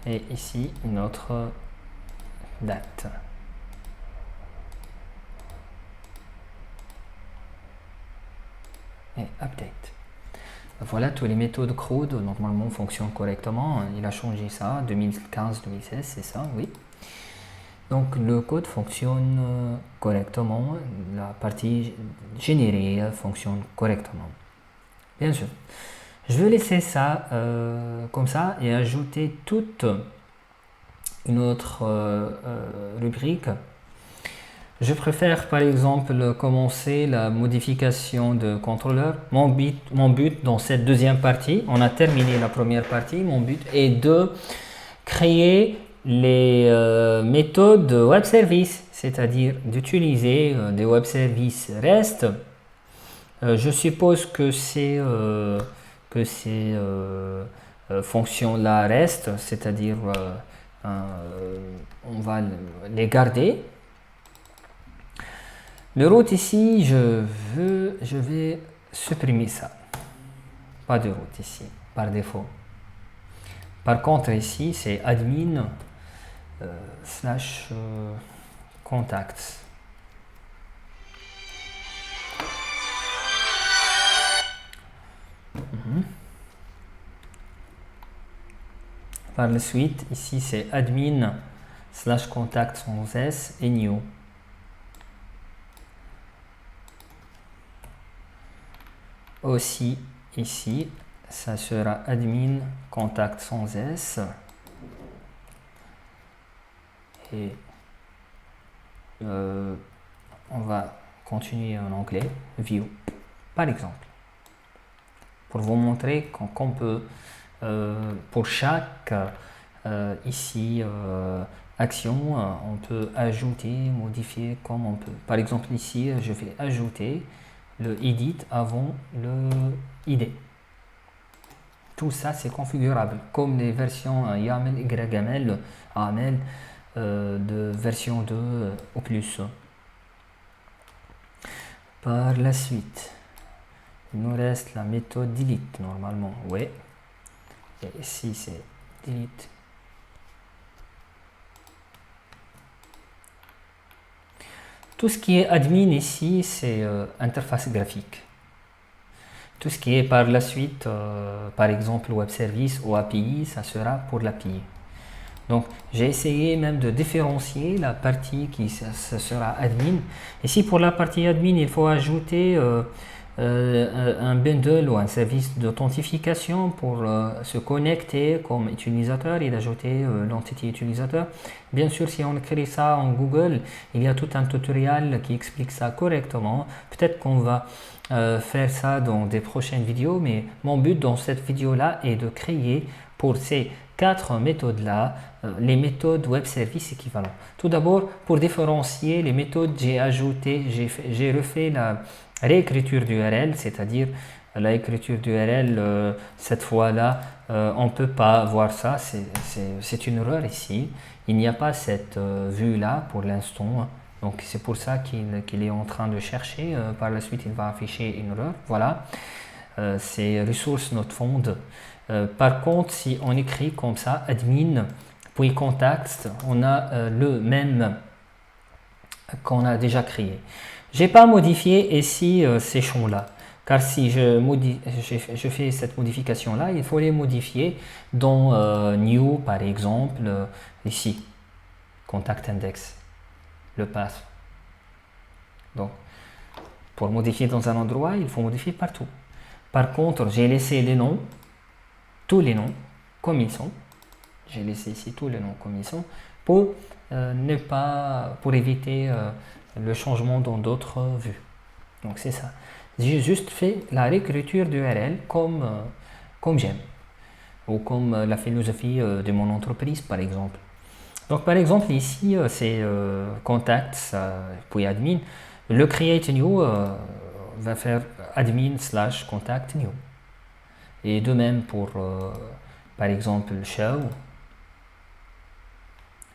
et ici une autre date. Et update. Voilà, toutes les méthodes CRUD normalement fonctionnent correctement. Il a changé ça, 2015-2016, c'est ça, oui. Donc le code fonctionne correctement, la partie générée fonctionne correctement. Bien sûr. Je vais laisser ça comme ça et ajouter toute une autre rubrique. Je préfère par exemple commencer la modification de contrôleur. Mon but dans cette deuxième partie, on a terminé la première partie, mon but est de créer les méthodes de web service, c'est-à-dire d'utiliser des web services REST. Je suppose que ces fonctions-là restent, c'est-à-dire on va les garder. Le route ici, je vais supprimer ça. Pas de route ici, par défaut. Par contre, ici, c'est admin / contacts. Par la suite, ici, c'est admin / contact sans S et new. Aussi ici, ça sera admin contact sans S et on va continuer en anglais, view par exemple, pour vous montrer qu'on peut pour chaque ici action on peut ajouter, modifier comme on peut. Par exemple ici je vais ajouter le edit avant le ID. Tout ça c'est configurable comme les versions YAML, YAML, AML de version 2 ou plus. Par la suite, il nous reste la méthode delete normalement, oui. Et ici c'est delete. Tout ce qui est admin ici, c'est interface graphique. Tout ce qui est par la suite, par exemple web service ou API, ça sera pour l'API. Donc j'ai essayé même de différencier la partie qui ça sera admin. Ici pour la partie admin, il faut ajouter un bundle ou un service d'authentification pour se connecter comme utilisateur et d'ajouter l'entité utilisateur. Bien sûr, si on écrit ça en Google, il y a tout un tutoriel qui explique ça correctement. Peut-être qu'on va faire ça dans des prochaines vidéos, mais mon but dans cette vidéo-là est de créer pour ces 4 méthodes-là les méthodes web service équivalents. Tout d'abord, pour différencier les méthodes, j'ai refait la réécriture d'URL, c'est-à-dire la écriture d'URL, cette fois-là, on ne peut pas voir ça, c'est une erreur ici. Il n'y a pas cette vue-là pour l'instant, donc c'est pour ça qu'il est en train de chercher. Par la suite, il va afficher une erreur. Voilà, c'est ressource not found. Par contre, si on écrit comme ça, admin, puis contact, on a le même qu'on a déjà créé. Je n'ai pas modifié ici ces champs-là, car si je fais cette modification-là, il faut les modifier dans New, par exemple, ici, Contact Index, le path. Donc, pour modifier dans un endroit, il faut modifier partout. Par contre, j'ai laissé les noms, tous les noms, comme ils sont. J'ai laissé ici tous les noms comme ils sont, pour éviter le changement dans d'autres vues. Donc c'est ça. J'ai juste fait la réécriture d'URL comme j'aime, ou comme la philosophie de mon entreprise par exemple. Donc par exemple ici c'est contacts puis admin. Le create new va faire admin/contact new. Et de même pour par exemple show.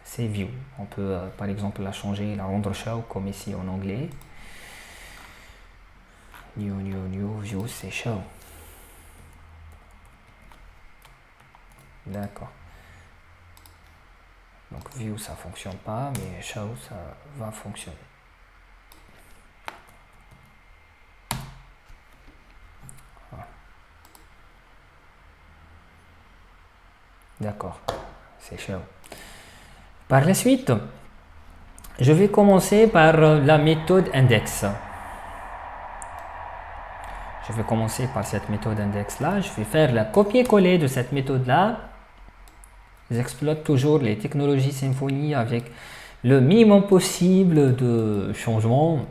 C'est view. On peut par exemple la changer, la rendre show comme ici en anglais. New, view, c'est show. D'accord. Donc view ça fonctionne pas, mais show ça va fonctionner. Voilà. D'accord, c'est show. Par la suite, je vais commencer par la méthode index. Je vais commencer par cette méthode index-là. Je vais faire la copier-coller de cette méthode-là. J'exploite toujours les technologies Symfony avec le minimum possible de changements.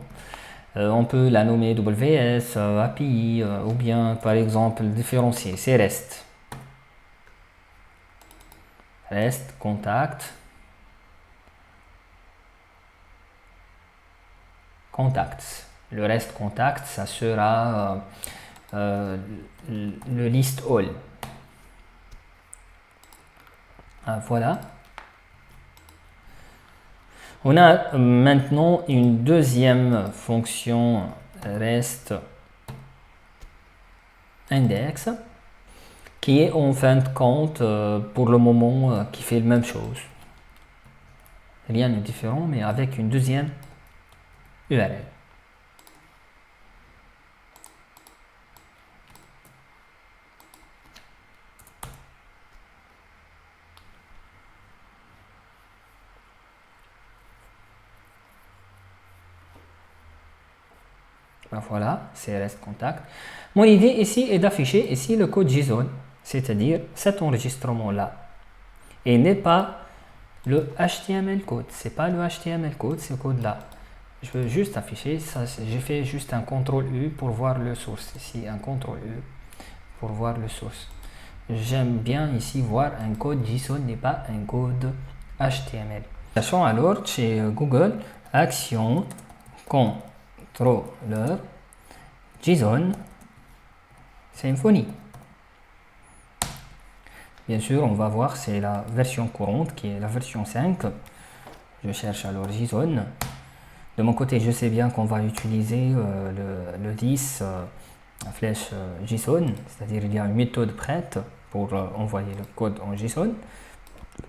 On peut la nommer WS, API, ou bien par exemple différencier. C'est REST. REST, contact. Contacts. Le reste contact, ça sera le list all. Voilà. On a maintenant une deuxième fonction rest index qui est en fin de compte pour le moment qui fait la même chose. Rien de différent, mais avec une deuxième URL. Ben voilà, c'est REST contact. Mon idée ici est d'afficher ici le code JSON, c'est-à-dire cet enregistrement-là, et n'est pas le HTML code. C'est pas le HTML code, ce code-là. Je veux juste afficher ça. J'ai fait juste un CTRL U pour voir le source. Ici, un CTRL U pour voir le source. J'aime bien ici voir un code JSON n'est pas un code HTML. Sachant alors chez Google, action, contrôleur, JSON, Symfony. Bien sûr, on va voir, c'est la version courante qui est la version 5. Je cherche alors JSON. De mon côté, je sais bien qu'on va utiliser le 10 flèche JSON, c'est-à-dire il y a une méthode prête pour envoyer le code en JSON.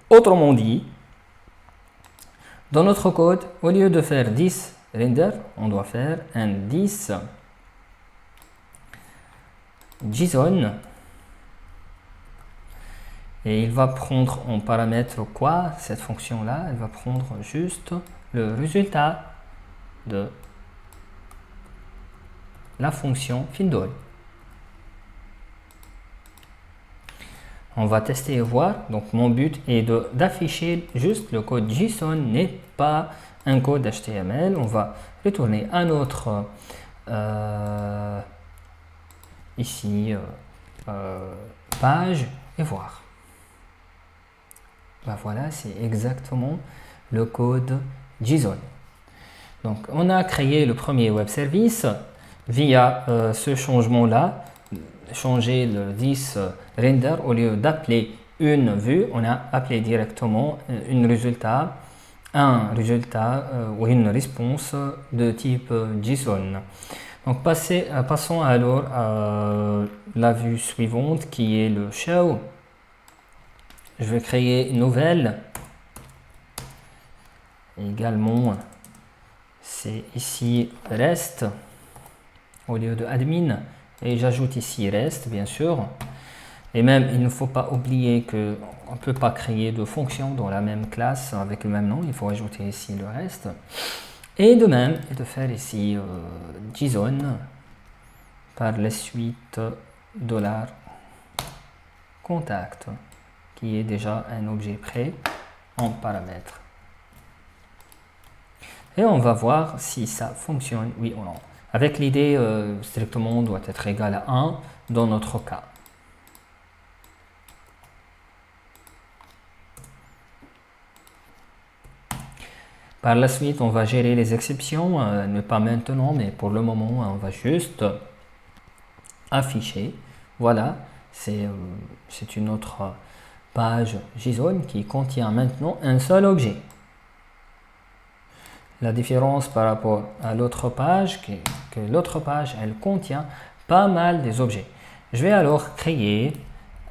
Autrement dit, dans notre code, au lieu de faire 10 render, on doit faire un 10 JSON. Et il va prendre en paramètre quoi cette fonction-là? Elle va prendre juste le résultat de la fonction findall. On va tester et voir. Donc mon but est d'afficher juste le code JSON, n'est pas un code HTML. On va retourner à notre ici page et voir. Ben voilà, c'est exactement le code JSON. Donc on a créé le premier web service via ce changement là, changer le this render, au lieu d'appeler une vue, on a appelé directement un résultat ou une réponse de type JSON. Donc passons alors à la vue suivante qui est le show. Je vais créer une nouvelle. Également, c'est ici rest au lieu de admin. Et j'ajoute ici rest, bien sûr. Et même, il ne faut pas oublier qu'on ne peut pas créer de fonction dans la même classe avec le même nom. Il faut ajouter ici le reste. Et de même, de faire ici JSON par la suite $contact, qui est déjà un objet prêt en paramètre. Et on va voir si ça fonctionne, oui ou non. Avec l'idée strictement doit être égal à 1 dans notre cas. Par la suite, on va gérer les exceptions, ne pas maintenant, mais pour le moment, on va juste afficher. Voilà, c'est une autre page JSON qui contient maintenant un seul objet. La différence par rapport à l'autre page, que l'autre page, elle contient pas mal des objets. Je vais alors créer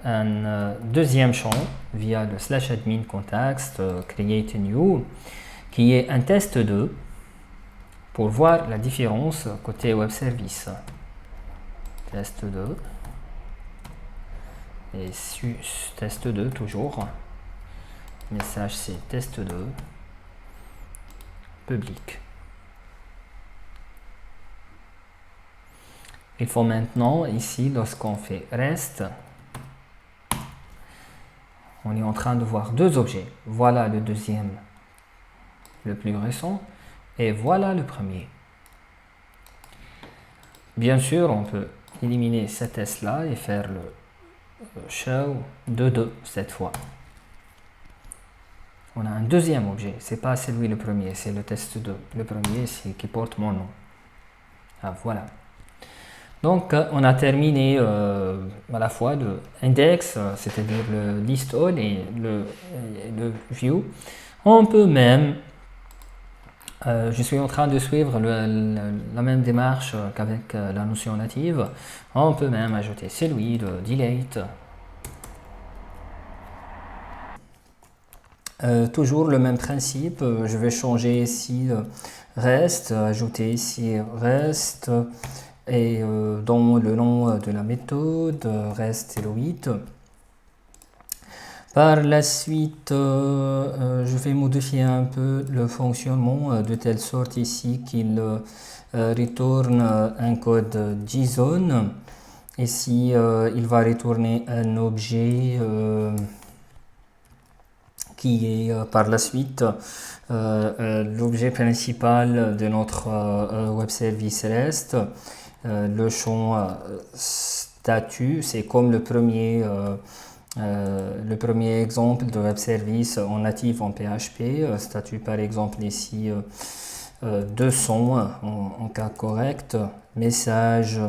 un deuxième champ via le /admin context create new, qui est un test2 pour voir la différence côté web service. Test2 et test2 toujours. Message c'est test2 public. Il faut maintenant ici, lorsqu'on fait rest, on est en train de voir deux objets. Voilà le deuxième, le plus récent, et voilà le premier. Bien sûr, on peut éliminer cet S là et faire le show de 2 cette fois. On a un deuxième objet, c'est pas celui le premier, c'est le test2. Le premier, c'est qui porte mon nom. Ah, voilà. Donc, on a terminé à la fois le index, c'est-à-dire le list all et le view. On peut même, je suis en train de suivre la même démarche qu'avec la notion native. On peut même ajouter celui de delete. Toujours le même principe, je vais changer ici rest, ajouter ici rest et dans le nom de la méthode rest 08. Par la suite, je vais modifier un peu le fonctionnement de telle sorte ici qu'il retourne un code JSON. Ici, il va retourner un objet qui est par la suite l'objet principal de notre web service REST. Le champ statut, c'est comme le premier exemple de web service en native en PHP. Statut par exemple ici 200 en cas correct. Message,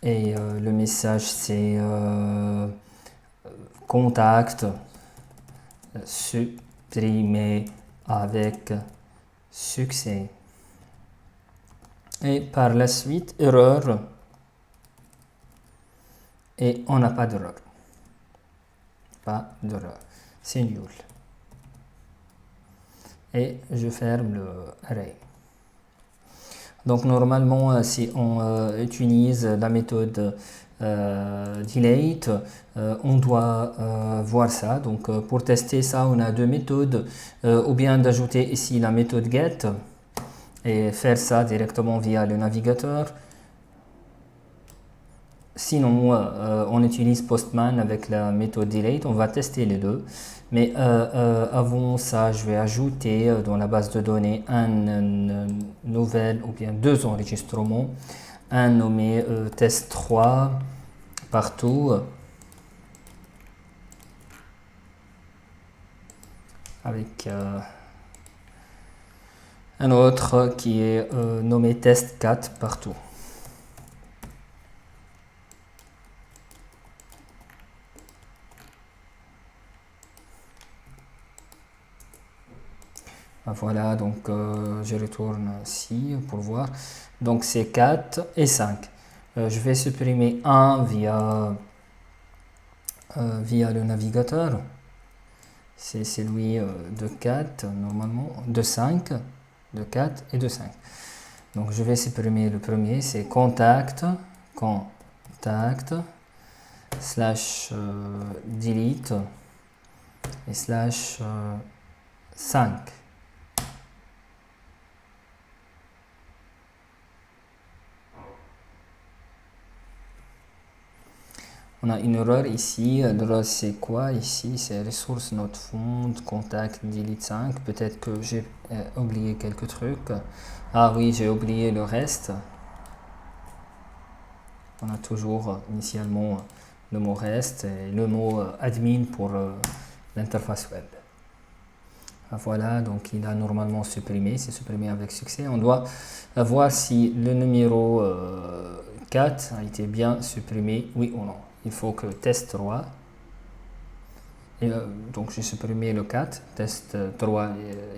et le message c'est contact supprimé avec succès. Et par la suite, erreur. Et on n'a pas d'erreur. Pas d'erreur. C'est nul. Et je ferme le array. Donc normalement, si on utilise la méthode delete, on doit voir ça. Donc pour tester ça, on a deux méthodes, ou bien d'ajouter ici la méthode get et faire ça directement via le navigateur, sinon, on utilise Postman avec la méthode delete. On va tester les deux. Mais avant ça, je vais ajouter dans la base de données un nouvel ou bien deux enregistrements. Un nommé test3 partout. Avec un autre qui est nommé test4 partout. Voilà, donc je retourne ici pour voir. Donc c'est 4 et 5. Je vais supprimer 1 via le navigateur. C'est celui de 4 normalement, de 5, de 4 et de 5. Donc je vais supprimer le premier, c'est contact slash delete et slash 5. On a une erreur ici. L'erreur c'est quoi ici? C'est ressource not found, contact delete 5. Peut-être que j'ai oublié quelques trucs. Ah oui, j'ai oublié le reste. On a toujours initialement le mot reste et le mot admin pour l'interface web. Voilà, donc il a normalement supprimé, c'est supprimé avec succès. On doit voir si le numéro 4 a été bien supprimé, oui ou non. Il faut que test 3, et, donc j'ai supprimé le 4, test 3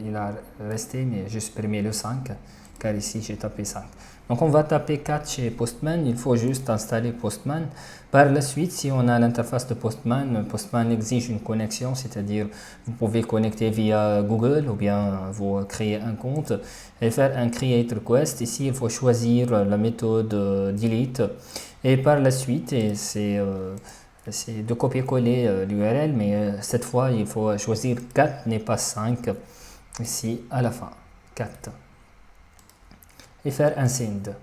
il a resté, mais j'ai supprimé le 5, car ici j'ai tapé 5. Donc on va taper 4 chez Postman, il faut juste installer Postman. Par la suite, si on a l'interface de Postman, Postman exige une connexion, c'est-à-dire vous pouvez connecter via Google ou bien vous créer un compte et faire un create request. Ici, il faut choisir la méthode delete et par la suite, c'est de copier-coller l'URL, mais cette fois, il faut choisir 4, n'est pas 5, ici à la fin, 4. Et faire un send.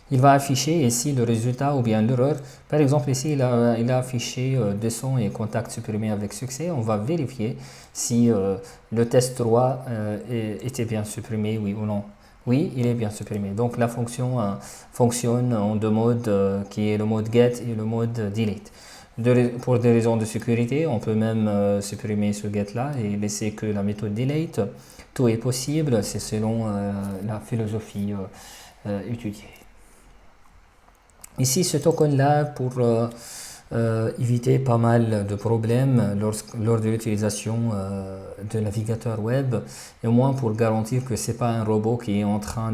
Il va afficher ici le résultat ou bien l'erreur. Par exemple, ici, il a affiché 200 et contact supprimé avec succès. On va vérifier si le test 3 était bien supprimé, oui ou non. Oui, il est bien supprimé. Donc la fonction fonctionne en deux modes, qui est le mode get et le mode delete. Pour des raisons de sécurité, on peut même supprimer ce get là et laisser que la méthode delete. Tout est possible, c'est selon la philosophie étudiée. Ici, ce token là pour éviter pas mal de problèmes lors de l'utilisation de navigateur web, et au moins pour garantir que c'est pas un robot qui est en train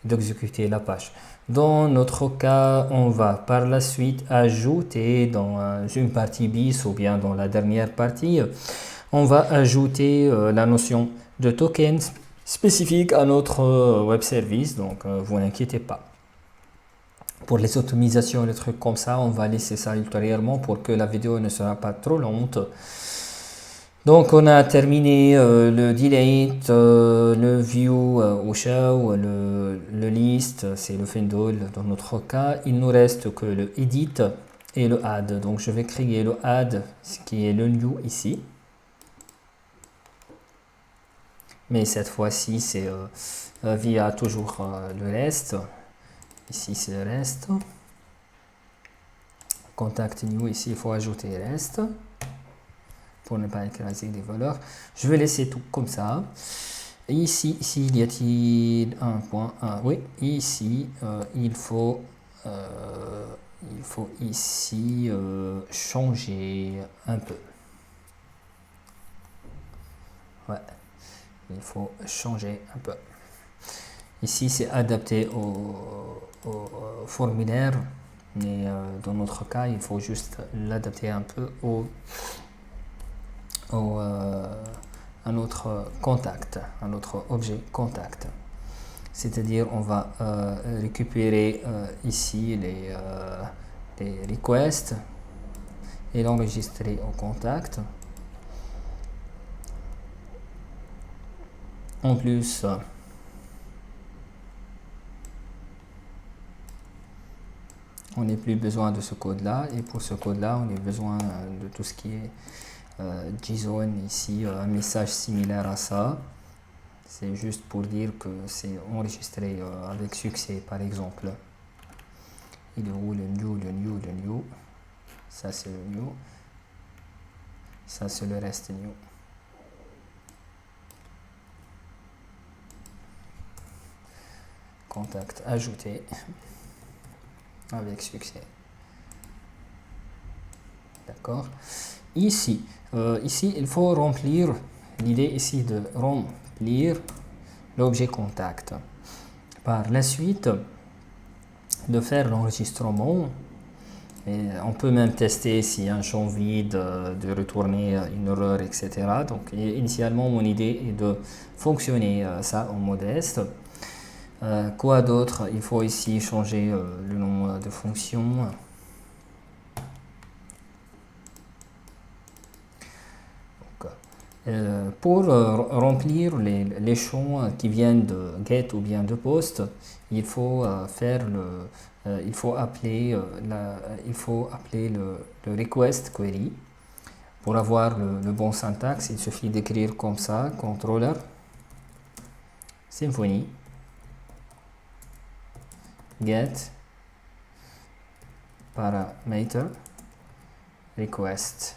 d'exécuter la page. Dans notre cas, on va par la suite ajouter dans une partie bis ou bien dans la dernière partie, on va ajouter la notion de token spécifique à notre web service, donc vous n'inquiétez pas. Pour les optimisations et les trucs comme ça, on va laisser ça ultérieurement pour que la vidéo ne sera pas trop longue. Donc on a terminé le delete, le view au show, le list, c'est le Findle dans notre cas. Il nous reste que le edit et le add. Donc je vais créer le add, ce qui est le new ici. Mais cette fois-ci, c'est via toujours le reste. Ici, c'est le reste. Contact new, ici, il faut ajouter reste pour ne pas écraser les valeurs. Je vais laisser tout comme ça. Et ici, il y a-t-il un point? Oui, ici, il faut ici changer un peu. Ouais, il faut changer un peu. Ici, c'est adapté au formulaire, mais dans notre cas, il faut juste l'adapter un peu à notre contact, à notre objet contact. C'est-à-dire, on va récupérer ici les requests et l'enregistrer au contact. En plus, On n'a plus besoin de ce code-là. Et pour ce code-là, on a besoin de tout ce qui est JSON ici, un message similaire à ça. C'est juste pour dire que c'est enregistré avec succès, par exemple. Il est où le new? Ça, c'est le new. Ça, c'est le reste new. Contact ajouté avec succès. D'accord. Ici, il faut remplir, l'idée ici de remplir l'objet contact. Par la suite, de faire l'enregistrement. Et on peut même tester si un champ vide, de retourner une erreur, etc. Donc initialement, mon idée est de fonctionner ça en modeste. Quoi d'autre? Il faut ici changer le nom de fonction. Pour remplir les champs qui viennent de get ou bien de post, il faut il faut appeler le request query. Pour avoir le bon syntaxe, il suffit d'écrire comme ça, controller Symfony get parameter request.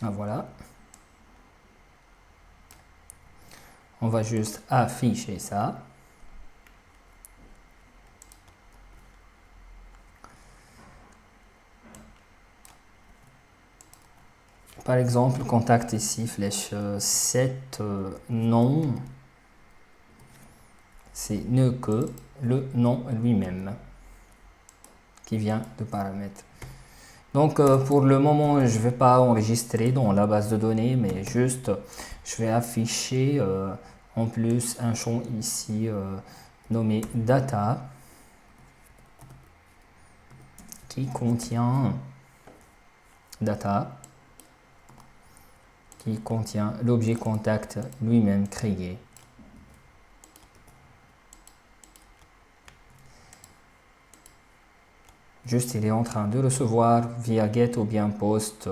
Ah, voilà. On va juste afficher ça. Par exemple, contact ici, flèche 7, nom, c'est ne que le nom lui-même qui vient de paramètre. Donc pour le moment, je ne vais pas enregistrer dans la base de données, mais juste je vais afficher en plus un champ ici nommé data qui contient l'objet contact lui-même créé. Juste, il est en train de recevoir via get ou bien post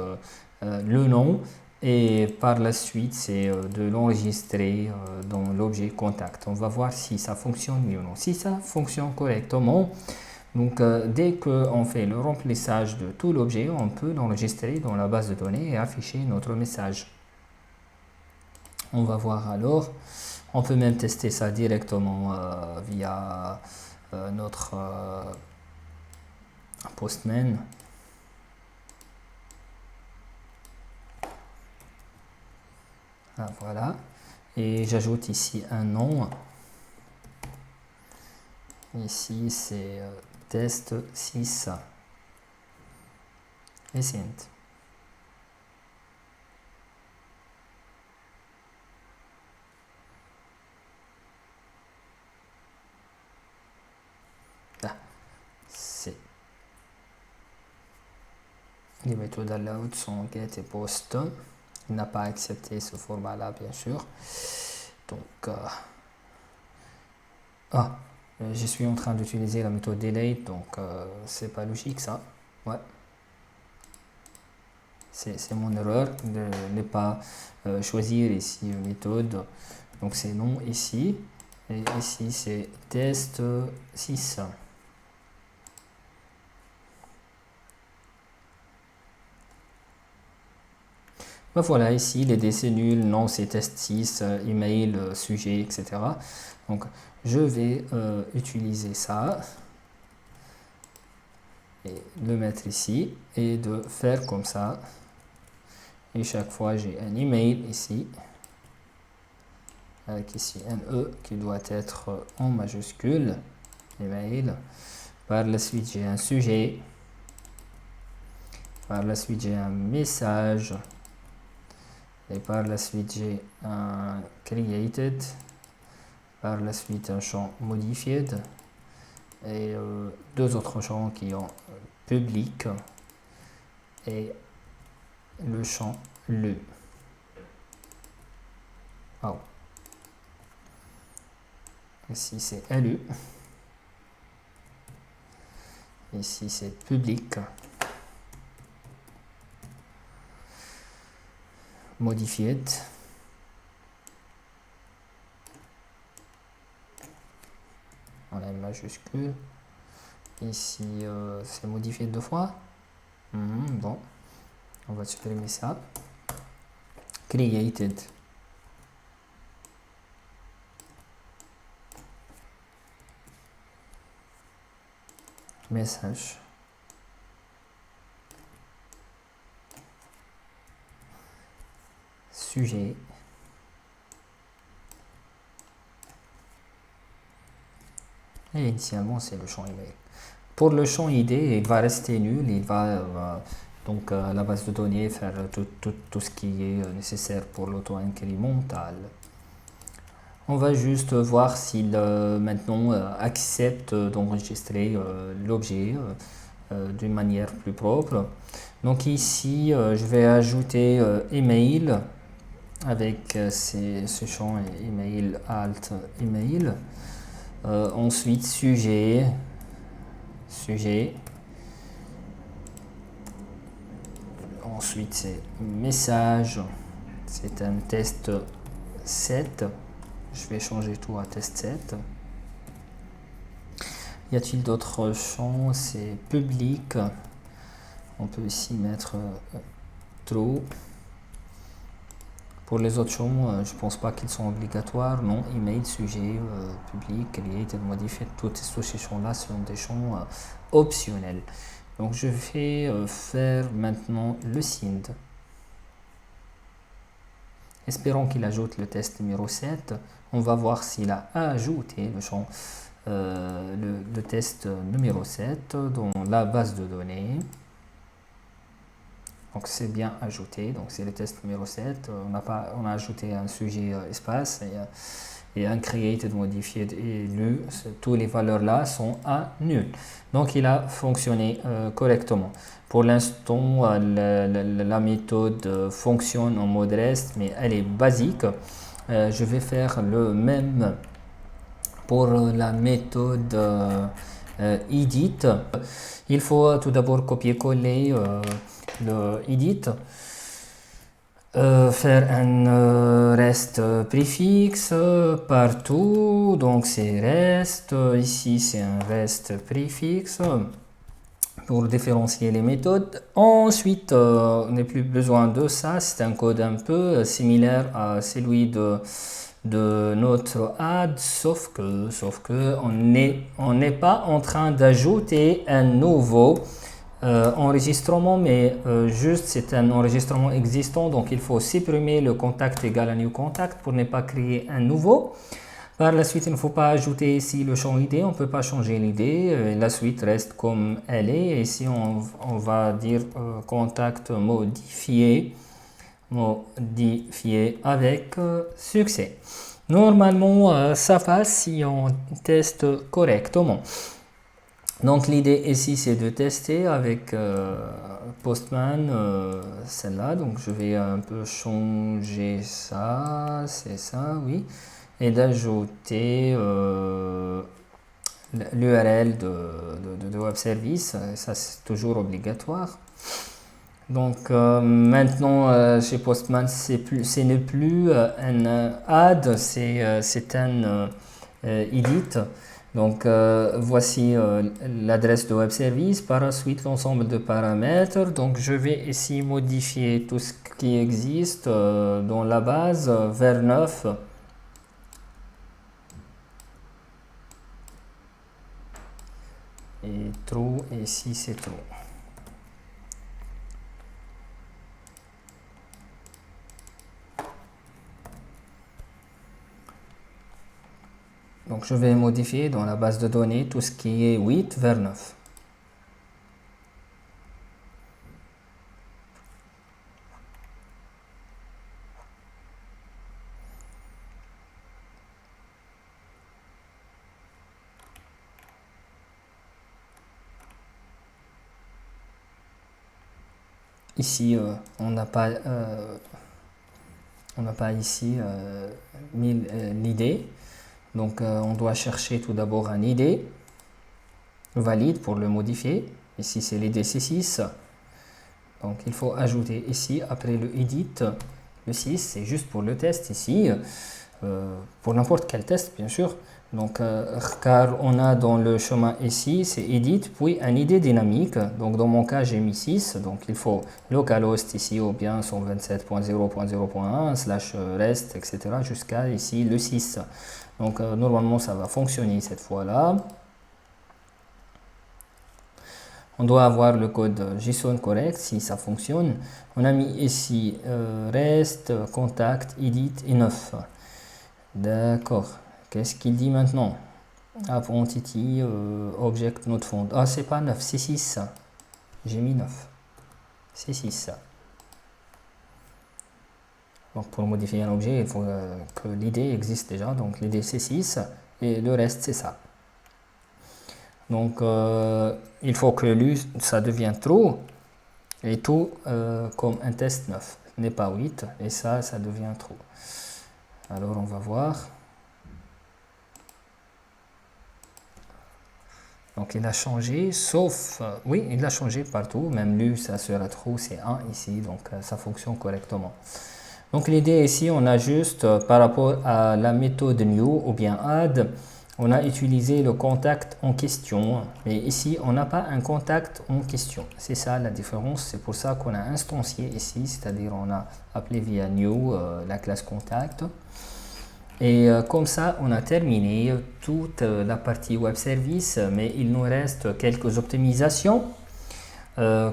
le nom et par la suite, c'est de l'enregistrer dans l'objet contact. On va voir si ça fonctionne ou non. Si ça fonctionne correctement, donc dès qu'on fait le remplissage de tout l'objet, on peut l'enregistrer dans la base de données et afficher notre message. On va voir alors. On peut même tester ça directement via notre Postman. Ah, voilà. Et j'ajoute ici un nom. Ici, c'est test 6 et send. Les méthodes allowed sont get et post. Il n'a pas accepté ce format-là, bien sûr. Donc, je suis en train d'utiliser la méthode delete, donc c'est pas logique ça. Ouais. C'est mon erreur de ne pas choisir ici une méthode. Donc c'est non ici. Et ici c'est test 6. Ben voilà, ici les décès nuls, non c'est test 6, email, sujet, etc. Donc je vais utiliser ça et le mettre ici et de faire comme ça. Et chaque fois j'ai un email ici avec ici un E qui doit être en majuscule, email. Par la suite j'ai un sujet. Par la suite j'ai un message. Et par la suite j'ai un created. Par la suite un champ modified. Et deux autres champs qui ont public et le champ lu. Oh. Ici c'est LU. Ici c'est public. Modified. On a une majuscule. Ici c'est modifié 2 fois. Bon, on va supprimer ça. Created. Message. Sujet. Et initialement, c'est le champ email. Pour le champ ID, il va rester nul. Il va donc à la base de données faire tout ce qui est nécessaire pour l'auto-incrémental. On va juste voir s'il maintenant accepte d'enregistrer l'objet d'une manière plus propre. Donc ici, je vais ajouter email avec ce champ email alt email. Ensuite, sujet. Ensuite, c'est message. C'est un test 7. Je vais changer tout à test 7. Y a-t-il d'autres champs? C'est public. On peut ici mettre true. Pour les autres champs, je pense pas qu'ils sont obligatoires. Non, email, sujet, public, create, modifier. Tous ces champs-là sont des champs optionnels. Donc je vais faire maintenant le SIND. Espérons qu'il ajoute le test numéro 7. On va voir s'il a ajouté le champ, le test numéro 7 dans la base de données. Donc c'est bien ajouté, donc c'est le test numéro 7. On a ajouté un sujet espace et un created, modified et lu. Toutes les valeurs là sont à nul. Donc il a fonctionné correctement. Pour l'instant, la méthode fonctionne en mode REST, mais elle est basique. Je vais faire le même pour la méthode edit. Il faut tout d'abord copier-coller le edit, faire un rest préfixe partout, donc c'est rest, ici c'est un rest préfixe pour différencier les méthodes. Ensuite, on n'a plus besoin de ça, c'est un code un peu similaire à celui de notre add, sauf que on n'est pas en train d'ajouter un nouveau enregistrement, mais juste c'est un enregistrement existant, donc il faut supprimer le contact égale à new contact pour ne pas créer un nouveau. Par la suite, il ne faut pas ajouter ici le champ ID, on ne peut pas changer l'ID, la suite reste comme elle est. Et ici on va dire contact modifié avec succès. Normalement ça passe si on teste correctement. Donc l'idée ici c'est de tester avec Postman celle-là, donc je vais un peu changer ça, c'est ça, oui, et d'ajouter l'URL de web service, ça c'est toujours obligatoire. Donc maintenant chez Postman ce n'est plus un add, c'est un edit. Donc voici l'adresse de web service, par la suite l'ensemble de paramètres. Donc je vais ici modifier tout ce qui existe dans la base vers 9. Et true, et ici c'est true. Donc je vais modifier dans la base de données tout ce qui est 8 vers 9. ici, on n'a pas ici mis l'id. Donc, on doit chercher tout d'abord un id valide pour le modifier. Ici, c'est l'id C6. Donc, il faut ajouter ici, après le edit, le 6, c'est juste pour le test ici, pour n'importe quel test, bien sûr. Donc, car on a dans le chemin ici, c'est edit, puis un id dynamique. Donc, dans mon cas, j'ai mis 6. Donc, il faut localhost ici, ou bien 127.0.0.1 slash rest, etc. jusqu'à ici le 6. Donc, normalement, ça va fonctionner cette fois-là. On doit avoir le code JSON correct si ça fonctionne. On a mis ici rest, contact, edit et 9. D'accord. Qu'est-ce qu'il dit maintenant? App entity, object not found. Ah, c'est pas 9, c'est 6. J'ai mis 9. C'est 6. Donc, pour modifier un objet, il faut que l'idée existe déjà. Donc, l'idée c'est 6 et le reste c'est ça. Donc, il faut que lui, ça devienne true et tout comme un test 9 n'est pas 8 et ça devient true. Alors, on va voir. Donc, il a changé, sauf, oui, il a changé partout, même lui, ça sera true, c'est 1 ici, donc ça fonctionne correctement. Donc, l'idée ici, on a juste, par rapport à la méthode new ou bien add, on a utilisé le contact en question, mais ici, on n'a pas un contact en question. C'est ça la différence, c'est pour ça qu'on a instancié ici, c'est-à-dire on a appelé via new la classe contact. Et comme ça, on a terminé toute la partie web service, mais il nous reste quelques optimisations,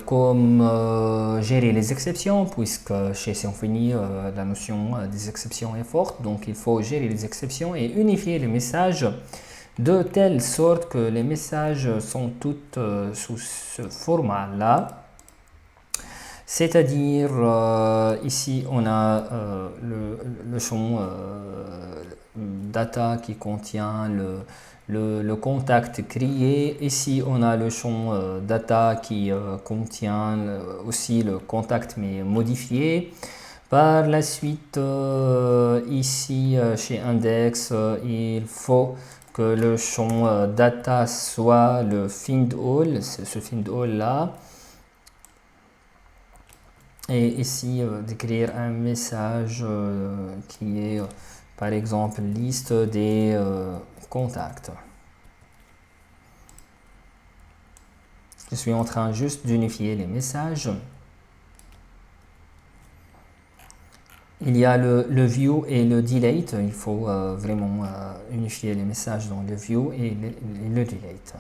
comme gérer les exceptions, puisque chez Symfony, la notion des exceptions est forte. Donc, il faut gérer les exceptions et unifier les messages de telle sorte que les messages sont tous sous ce format-là. C'est-à-dire, ici, on a le champ data qui contient le contact créé. Ici, on a le champ data qui contient aussi le contact mais modifié. Par la suite, ici, chez index, il faut que le champ data soit le find all, ce find all là. Et ici, d'écrire un message qui est, par exemple, liste des contacts. Je suis en train juste d'unifier les messages. Il y a le view et le delete. Il faut vraiment unifier les messages dans le view et le delete.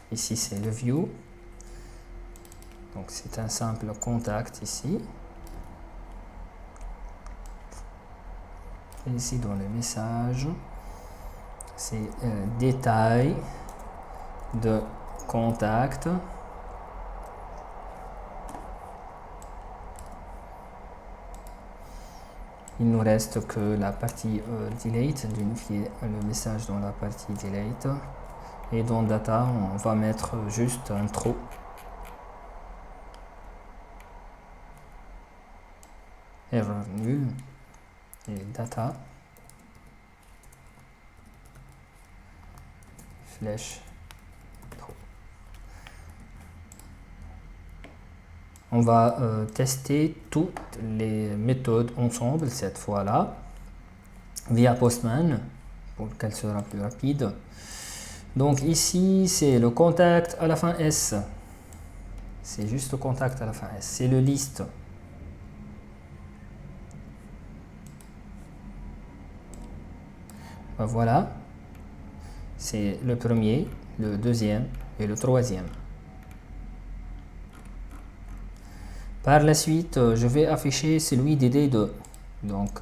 Ici, c'est le view. Donc, c'est un simple contact ici. Et ici, dans le message, c'est détail de contact. Il nous reste que la partie delete, d'unifier le message dans la partie delete. Et dans data, on va mettre juste un trou. Error nul. Et data. Flèche. Trou. On va tester toutes les méthodes ensemble cette fois-là via Postman pour qu'elle sera plus rapide. Donc ici, c'est le contact à la fin S. C'est juste le contact à la fin S. C'est le list. Voilà. C'est le premier, le deuxième et le troisième. Par la suite, je vais afficher celui des D2. Donc,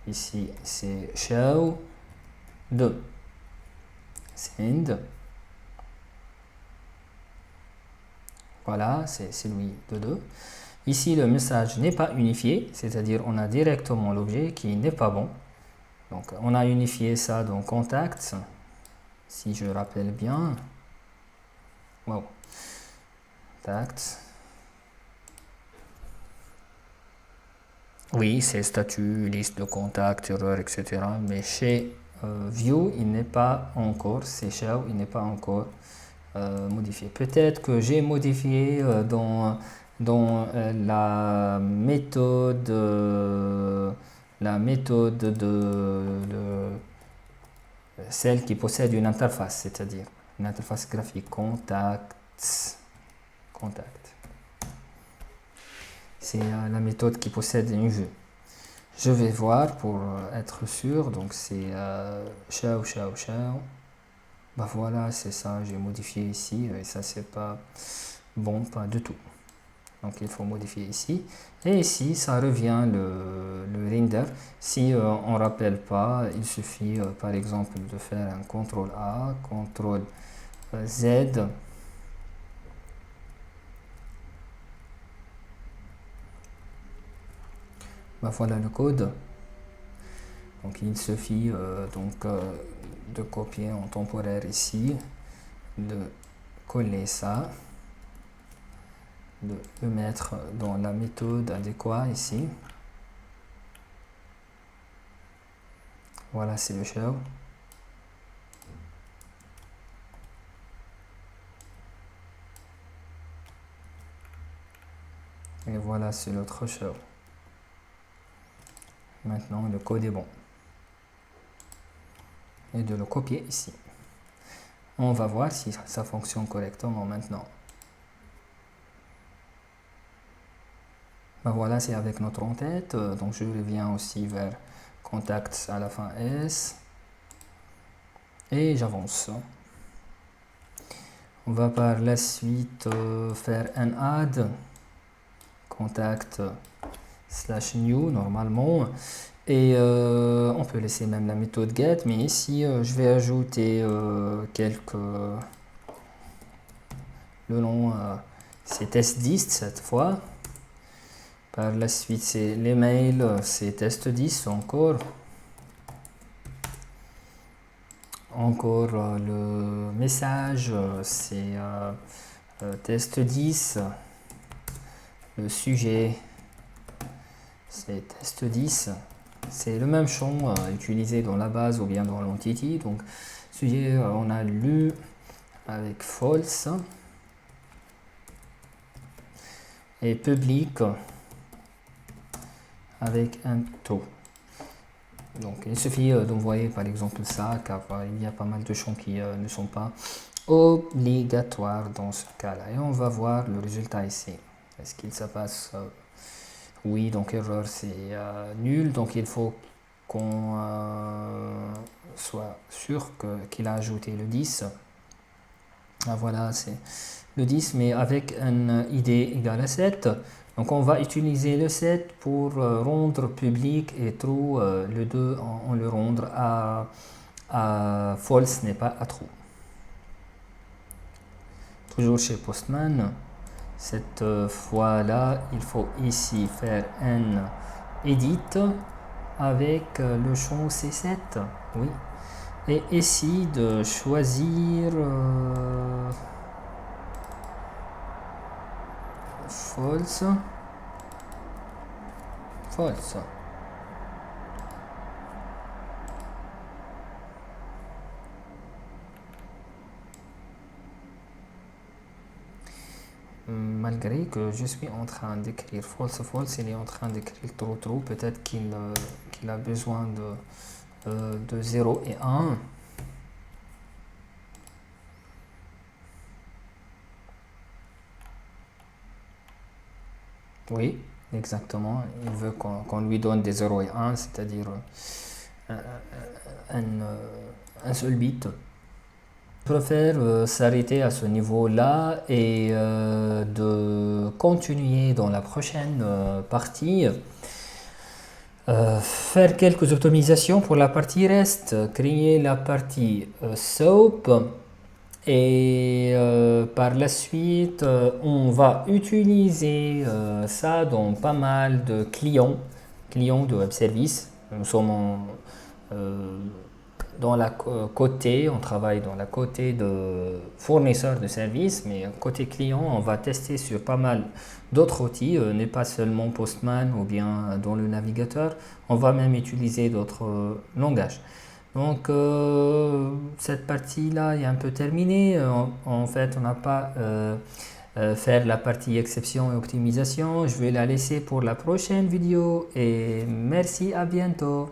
ici, c'est show 2. Send. Voilà, c'est celui de 2. Ici, le message n'est pas unifié, c'est-à-dire on a directement l'objet qui n'est pas bon. Donc, on a unifié ça dans Contacts, si je rappelle bien. Wow. Contacts. Oui, c'est statut, liste de contacts, erreurs, etc. Mais chez View, il n'est pas encore, c'est Show, il n'est pas encore modifié. Peut-être que j'ai modifié dans la méthode de celle qui possède une interface, c'est-à-dire une interface graphique, contact. C'est la méthode qui possède une vue. Je vais voir pour être sûr. Donc c'est show. Bah voilà, c'est ça. J'ai modifié ici et ça c'est pas bon, pas du tout. Donc il faut modifier ici. Et ici, ça revient le render. Si on ne rappelle pas, il suffit par exemple de faire un CTRL A, CTRL Z. Ben voilà le code. Donc il suffit de copier en temporaire ici, de coller ça, de le mettre dans la méthode adéquate ici. Voilà, c'est le show. Et voilà, c'est l'autre show. Maintenant, le code est bon. Et de le copier ici. On va voir si ça fonctionne correctement maintenant. Ben voilà, c'est avec notre en-tête. Donc je reviens aussi vers Contacts à la fin S. Et j'avance. On va par la suite faire un add. Contact /new normalement. Et on peut laisser même la méthode get. Mais ici, je vais ajouter quelques... Le nom, c'est test10 cette fois. Par la suite, c'est l'email, c'est test10 encore. Encore le message, c'est test10. Le sujet, c'est test10. C'est le même champ utilisé dans la base ou bien dans l'entity. Donc, sujet, on a lu avec false. Et public avec un taux. Donc il suffit d'envoyer par exemple ça, car il y a pas mal de champs qui ne sont pas obligatoires dans ce cas-là. Et on va voir le résultat ici. Est-ce qu'il se passe oui, donc erreur c'est nul, donc il faut qu'on soit sûr qu'il a ajouté le 10. Ah, voilà, c'est le 10, mais avec un ID égale à 7. Donc on va utiliser le 7 pour rendre public et true. Le 2, on le rendre à false, n'est pas à true. Toujours chez Postman. Cette fois-là, il faut ici faire un edit avec le champ C7. Oui. Et ici de choisir false. Malgré que je suis en train d'écrire false, il est en train d'écrire true. Peut-être qu'il a besoin de 0 et 1. Oui, exactement. Il veut qu'on lui donne des 0 et 1, c'est-à-dire un seul bit. Je préfère s'arrêter à ce niveau-là et de continuer dans la prochaine partie. Faire quelques optimisations pour la partie reste, créer la partie SOAP et par la suite on va utiliser ça dans pas mal de clients de web service. Nous sommes dans la côté, on travaille dans la côté de fournisseur de services, mais côté client, on va tester sur pas mal d'autres outils, n'est pas seulement Postman ou bien dans le navigateur, on va même utiliser d'autres langages. Donc cette partie-là est un peu terminée. En fait, on n'a pas faire la partie exception et optimisation. Je vais la laisser pour la prochaine vidéo et merci, à bientôt.